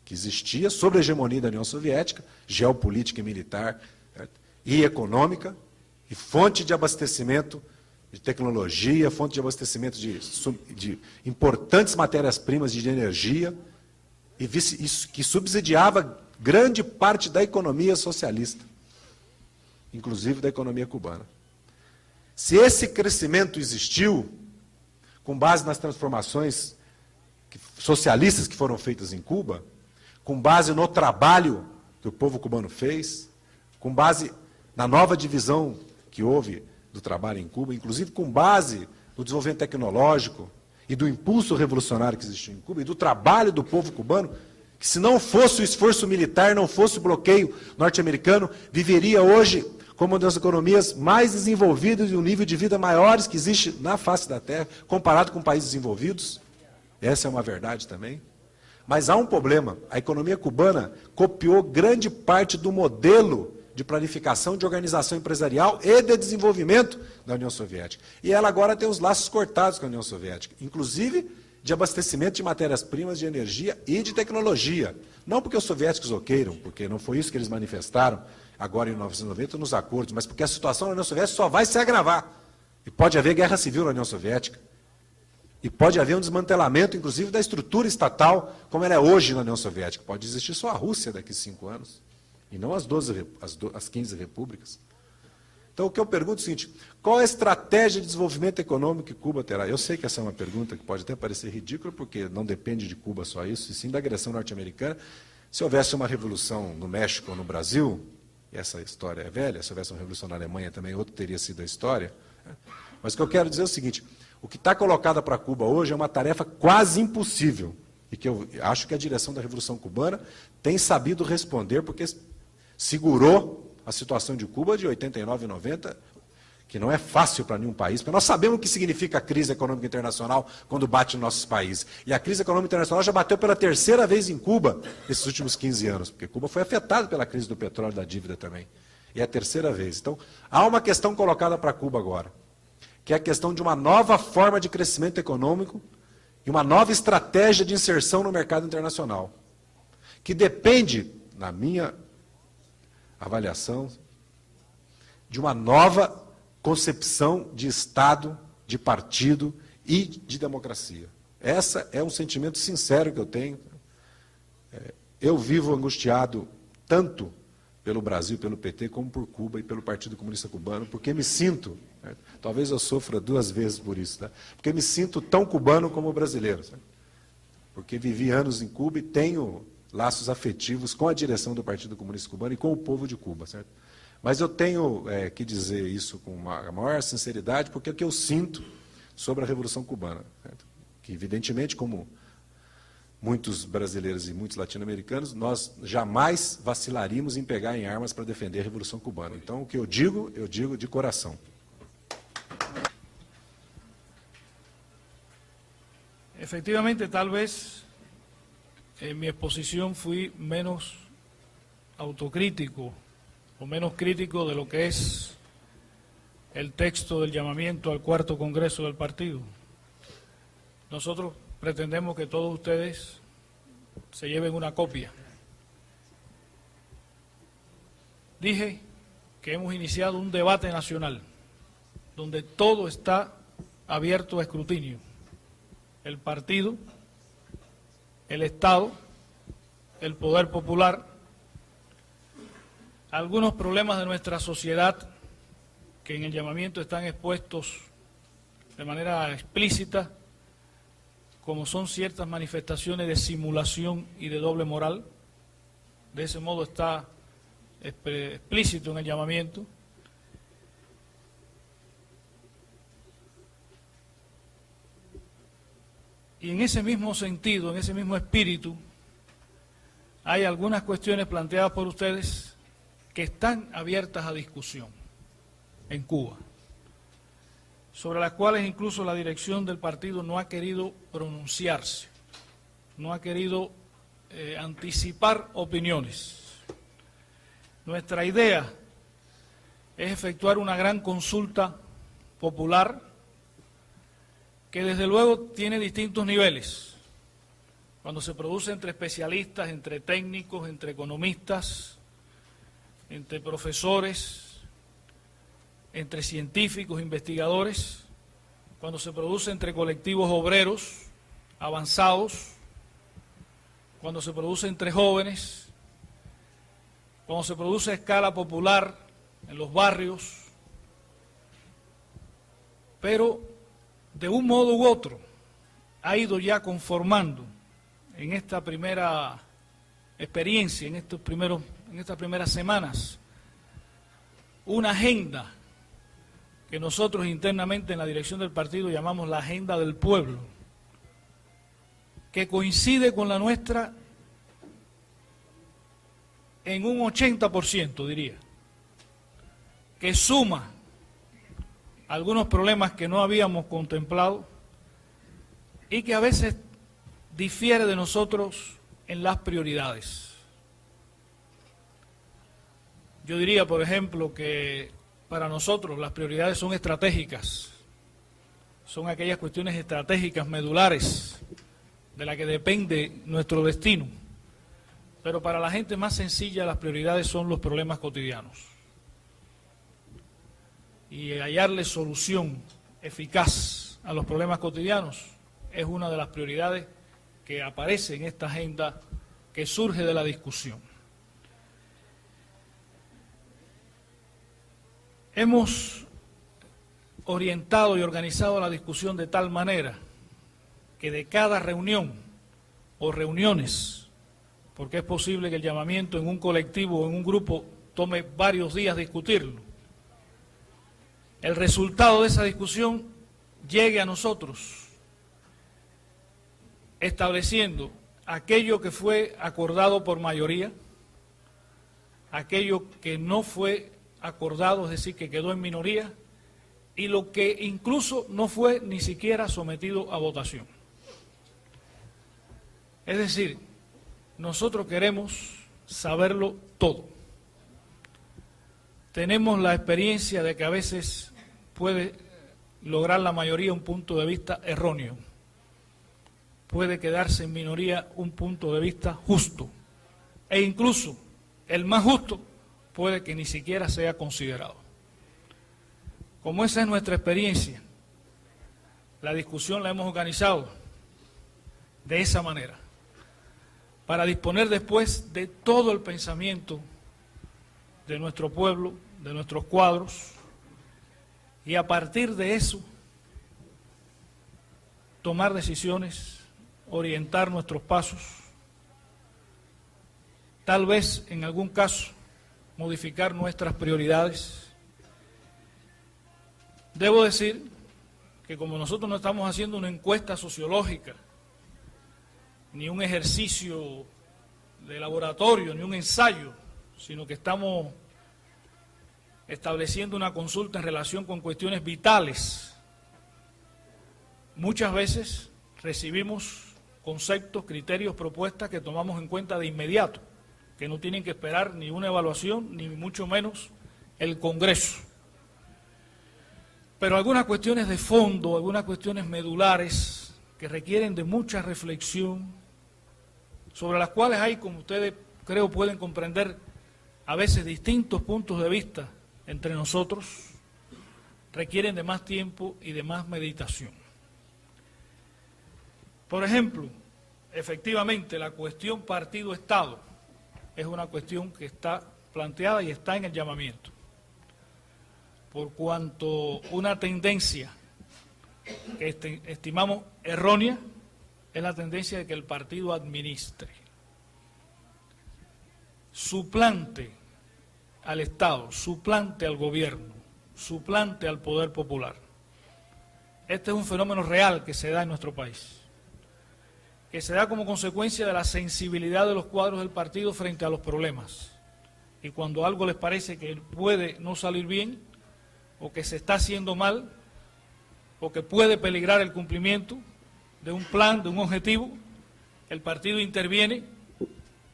que existia sob a hegemonia da União Soviética, geopolítica e militar, certo? E econômica, e fonte de abastecimento de tecnologia, fonte de abastecimento de importantes matérias-primas de energia, e que subsidiava grande parte da economia socialista, inclusive da economia cubana. Se esse crescimento existiu, com base nas transformações socialistas que foram feitas em Cuba, com base no trabalho que o povo cubano fez, com base na nova divisão que houve do trabalho em Cuba, inclusive com base no desenvolvimento tecnológico e do impulso revolucionário que existiu em Cuba, e do trabalho do povo cubano, que se não fosse o esforço militar, não fosse o bloqueio norte-americano, viveria hoje como uma das economias mais desenvolvidas e um nível de vida maiores que existe na face da Terra, comparado com países desenvolvidos. Essa é uma verdade também. Mas há um problema. A economia cubana copiou grande parte do modelo de planificação, de organização empresarial e de desenvolvimento da União Soviética. E ela agora tem os laços cortados com a União Soviética, inclusive de abastecimento de matérias-primas, de energia e de tecnologia. Não porque os soviéticos o queiram, porque não foi isso que eles manifestaram agora em 1990 nos acordos, mas porque a situação na União Soviética só vai se agravar. E pode haver guerra civil na União Soviética. E pode haver um desmantelamento, inclusive, da estrutura estatal, como ela é hoje na União Soviética. Pode existir só a Rússia daqui a 5 anos, e não as 15 repúblicas. Então, o que eu pergunto é o seguinte: qual é a estratégia de desenvolvimento econômico que Cuba terá? Eu sei que essa é uma pergunta que pode até parecer ridícula, porque não depende de Cuba só isso, e sim da agressão norte-americana. Se houvesse uma revolução no México ou no Brasil, e essa história é velha, se houvesse uma revolução na Alemanha também, outra teria sido a história. Mas o que eu quero dizer é o seguinte: o que está colocado para Cuba hoje é uma tarefa quase impossível, e que eu acho que a direção da Revolução Cubana tem sabido responder, porque segurou a situação de Cuba de 89 e 90, que não é fácil para nenhum país, porque nós sabemos o que significa a crise econômica internacional quando bate nos nossos países. E a crise econômica internacional já bateu pela 3ª vez em Cuba nesses últimos 15 anos, porque Cuba foi afetada pela crise do petróleo e da dívida também. E é a 3ª vez. Então, há uma questão colocada para Cuba agora, que é a questão de uma nova forma de crescimento econômico e uma nova estratégia de inserção no mercado internacional, que depende, na minha avaliação, de uma nova concepção de Estado, de partido e de democracia. Esse é um sentimento sincero que eu tenho. Eu vivo angustiado tanto pelo Brasil, pelo PT, como por Cuba e pelo Partido Comunista Cubano, porque me sinto, talvez eu sofra 2 vezes por isso, tá? Porque me sinto tão cubano como brasileiro, sabe? Porque vivi anos em Cuba e tenho laços afetivos com a direção do Partido Comunista Cubano e com o povo de Cuba, certo? Mas eu tenho que dizer isso com a maior sinceridade, porque é o que eu sinto sobre a Revolução Cubana, certo? Que, evidentemente, como muitos brasileiros e muitos latino-americanos, nós jamais vacilaríamos em pegar em armas para defender a Revolução Cubana. Então, o que eu digo de coração. Efectivamente, tal vez en mi exposición fui menos autocrítico o menos crítico de lo que es el texto del llamamiento al 4º Congreso del partido. Nosotros pretendemos que todos ustedes se lleven una copia. Dije que hemos iniciado un debate nacional donde todo está abierto a escrutinio. El partido, el Estado, el poder popular, algunos problemas de nuestra sociedad que en el llamamiento están expuestos de manera explícita, como son ciertas manifestaciones de simulación y de doble moral. De ese modo está explícito en el llamamiento. Y en ese mismo sentido, en ese mismo espíritu, hay algunas cuestiones planteadas por ustedes que están abiertas a discusión en Cuba, sobre las cuales incluso la dirección del partido no ha querido pronunciarse, no ha querido anticipar opiniones. Nuestra idea es efectuar una gran consulta popular que desde luego tiene distintos niveles. Cuando se produce entre especialistas, entre técnicos, entre economistas, entre profesores, entre científicos, investigadores, cuando se produce entre colectivos obreros avanzados, cuando se produce entre jóvenes, cuando se produce a escala popular en los barrios, pero de un modo u otro ha ido ya conformando en esta primera experiencia, en estas primeras semanas, una agenda que nosotros internamente en la dirección del partido llamamos la agenda del pueblo, que coincide con la nuestra en un 80%, diría, que suma algunos problemas que no habíamos contemplado y que a veces difiere de nosotros en las prioridades. Yo diría, por ejemplo, que para nosotros las prioridades son estratégicas, son aquellas cuestiones estratégicas, medulares, de las que depende nuestro destino. Pero para la gente más sencilla las prioridades son los problemas cotidianos. Y hallarle solución eficaz a los problemas cotidianos es una de las prioridades que aparece en esta agenda que surge de la discusión. Hemos orientado y organizado la discusión de tal manera que de cada reunión o reuniones, porque es posible que el llamamiento en un colectivo o en un grupo tome varios días discutirlo, el resultado de esa discusión llegue a nosotros, estableciendo aquello que fue acordado por mayoría, aquello que no fue acordado, es decir, que quedó en minoría, y lo que incluso no fue ni siquiera sometido a votación. Es decir, nosotros queremos saberlo todo. Tenemos la experiencia de que a veces puede lograr la mayoría un punto de vista erróneo. Puede quedarse en minoría un punto de vista justo. E incluso el más justo puede que ni siquiera sea considerado. Como esa es nuestra experiencia, la discusión la hemos organizado de esa manera, para disponer después de todo el pensamiento de nuestro pueblo, de nuestros cuadros, y a partir de eso tomar decisiones, orientar nuestros pasos, tal vez en algún caso modificar nuestras prioridades. Debo decir que como nosotros no estamos haciendo una encuesta sociológica, ni un ejercicio de laboratorio, ni un ensayo, sino que estamos estableciendo una consulta en relación con cuestiones vitales, muchas veces recibimos conceptos, criterios, propuestas que tomamos en cuenta de inmediato, que no tienen que esperar ni una evaluación, ni mucho menos el Congreso. Pero algunas cuestiones de fondo, algunas cuestiones medulares que requieren de mucha reflexión, sobre las cuales hay, como ustedes creo pueden comprender, a veces distintos puntos de vista entre nosotros, requieren de más tiempo y de más meditación. Por ejemplo, efectivamente la cuestión partido-Estado es una cuestión que está planteada y está en el llamamiento, por cuanto una tendencia que estimamos errónea es la tendencia de que el partido administre, suplante al Estado, suplante al gobierno, suplante al poder popular. Este es un fenómeno real que se da en nuestro país, que se da como consecuencia de la sensibilidad de los cuadros del partido frente a los problemas. Y cuando algo les parece que puede no salir bien, o que se está haciendo mal, o que puede peligrar el cumplimiento de un plan, de un objetivo, el partido interviene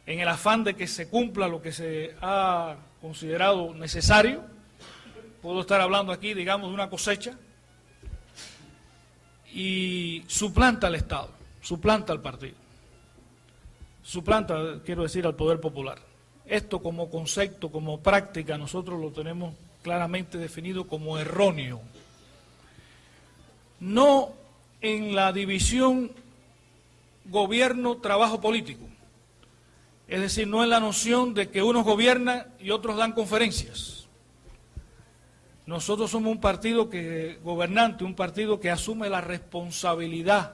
en el afán de que se cumpla lo que se ha considerado necesario, puedo estar hablando aquí, digamos, de una cosecha, y suplanta al Estado, suplanta al partido, suplanta, quiero decir, al poder popular. Esto como concepto, como práctica, nosotros lo tenemos claramente definido como erróneo. No en la división gobierno-trabajo político. Es decir, no en la noción de que unos gobiernan y otros dan conferencias. Nosotros somos un partido gobernante, un partido que asume la responsabilidad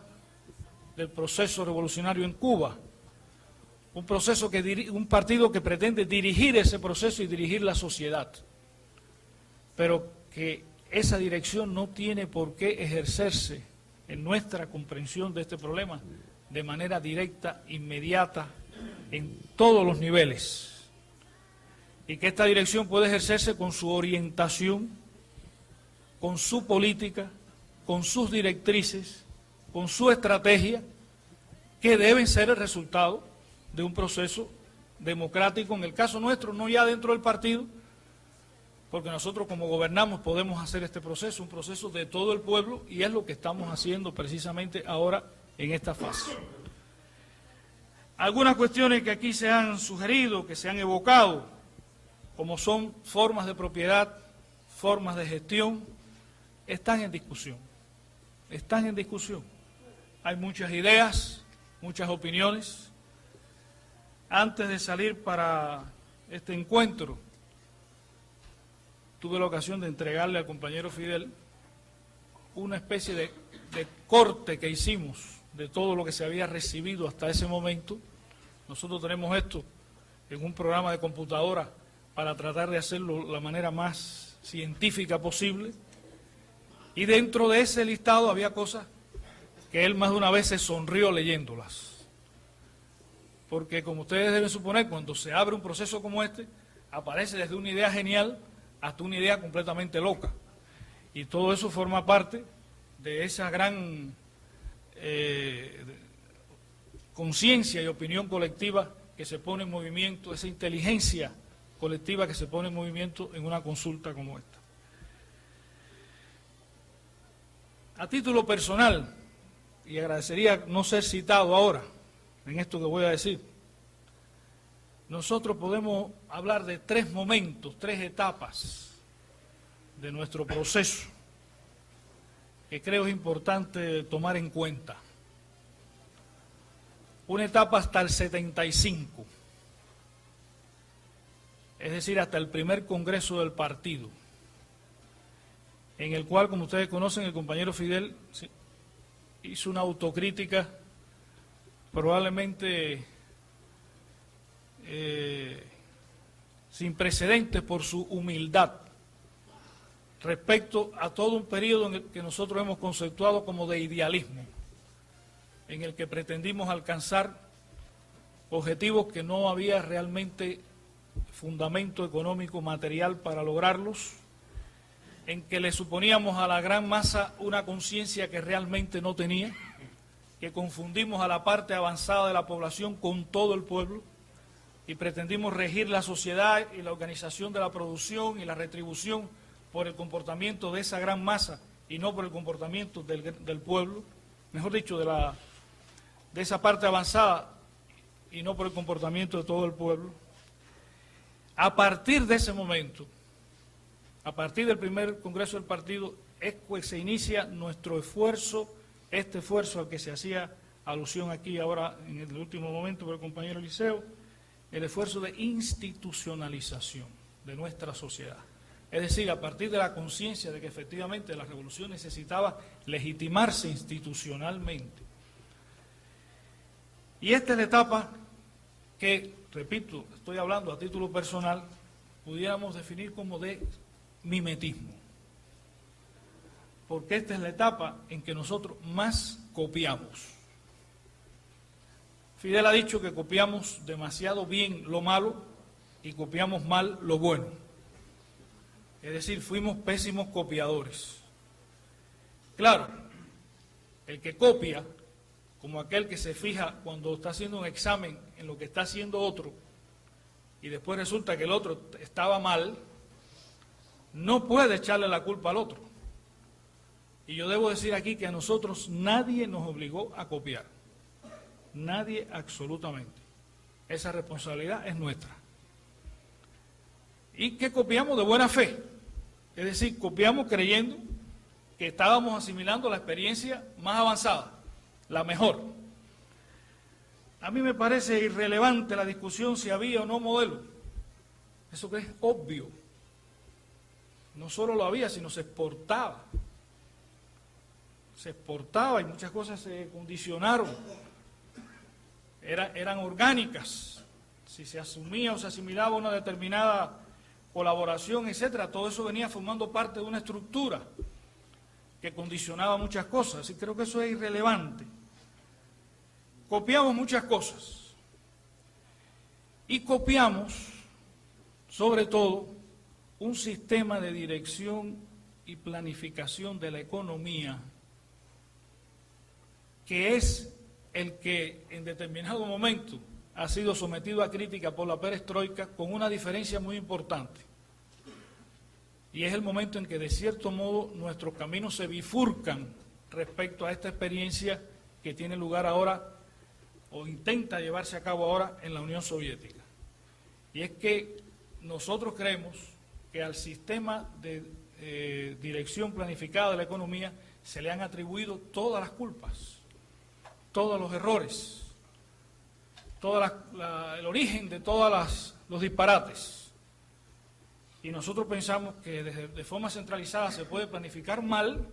del proceso revolucionario en Cuba. Un partido que pretende dirigir ese proceso y dirigir la sociedad. Pero que esa dirección no tiene por qué ejercerse en nuestra comprensión de este problema de manera directa, inmediata, en todos los niveles. Y que esta dirección puede ejercerse con su orientación, con su política, con sus directrices, con su estrategia, que deben ser el resultado de un proceso democrático, en el caso nuestro, no ya dentro del partido, porque nosotros como gobernamos podemos hacer este proceso, un proceso de todo el pueblo, y es lo que estamos haciendo precisamente ahora en esta fase. Algunas cuestiones que aquí se han sugerido, que se han evocado, como son formas de propiedad, formas de gestión, están en discusión. Están en discusión. Hay muchas ideas, muchas opiniones. Antes de salir para este encuentro, tuve la ocasión de entregarle al compañero Fidel una especie de corte que hicimos de todo lo que se había recibido hasta ese momento. Nosotros tenemos esto en un programa de computadora para tratar de hacerlo de la manera más científica posible. Y dentro de ese listado había cosas que él más de una vez se sonrió leyéndolas. Porque como ustedes deben suponer, cuando se abre un proceso como este, aparece desde una idea genial hasta una idea completamente loca. Y todo eso forma parte de esa gran conciencia y opinión colectiva que se pone en movimiento, esa inteligencia colectiva que se pone en movimiento en una consulta como esta. A título personal, y agradecería no ser citado ahora en esto que voy a decir, nosotros podemos hablar de 3 momentos, 3 etapas de nuestro proceso que creo es importante tomar en cuenta. Una etapa hasta el 75, es decir, hasta el primer congreso del partido, en el cual, como ustedes conocen, el compañero Fidel hizo una autocrítica probablemente sin precedentes por su humildad respecto a todo un periodo en el que nosotros hemos conceptuado como de idealismo, en el que pretendimos alcanzar objetivos que no había realmente fundamento económico material para lograrlos, en que le suponíamos a la gran masa una conciencia que realmente no tenía, que confundimos a la parte avanzada de la población con todo el pueblo y pretendimos regir la sociedad y la organización de la producción y la retribución por el comportamiento de esa gran masa y no por el comportamiento del pueblo, mejor dicho, de esa parte avanzada y no por el comportamiento de todo el pueblo. A partir de ese momento, a partir del primer congreso del partido, es que se inicia nuestro esfuerzo, este esfuerzo al que se hacía alusión aquí ahora en el último momento por el compañero Eliseo, el esfuerzo de institucionalización de nuestra sociedad. Es decir, a partir de la conciencia de que efectivamente la revolución necesitaba legitimarse institucionalmente. Y esta es la etapa que, repito, estoy hablando a título personal, pudiéramos definir como de mimetismo. Porque esta es la etapa en que nosotros más copiamos. Fidel ha dicho que copiamos demasiado bien lo malo y copiamos mal lo bueno. Es decir, fuimos pésimos copiadores. Claro, el que copia, como aquel que se fija cuando está haciendo un examen en lo que está haciendo otro, y después resulta que el otro estaba mal, no puede echarle la culpa al otro. Y yo debo decir aquí que a nosotros nadie nos obligó a copiar. Nadie absolutamente. Esa responsabilidad es nuestra. Y que copiamos de buena fe. Es decir, copiamos creyendo que estábamos asimilando la experiencia más avanzada, la mejor. A mí me parece irrelevante la discusión si había o no modelo. Eso que es obvio. No solo lo había, sino se exportaba. Se exportaba y muchas cosas se condicionaron. Eran orgánicas. Si se asumía o se asimilaba una determinada colaboración, etcétera, todo eso venía formando parte de una estructura que condicionaba muchas cosas. Así creo que eso es irrelevante. Copiamos muchas cosas. Y copiamos, sobre todo, un sistema de dirección y planificación de la economía que es el que en determinado momento ha sido sometido a crítica por la perestroika, con una diferencia muy importante. Y es el momento en que, de cierto modo, nuestros caminos se bifurcan respecto a esta experiencia que tiene lugar ahora, o intenta llevarse a cabo ahora, en la Unión Soviética. Y es que nosotros creemos que al sistema de dirección planificada de la economía se le han atribuido todas las culpas, todos los errores, el origen de todos los disparates. Y nosotros pensamos que de forma centralizada se puede planificar mal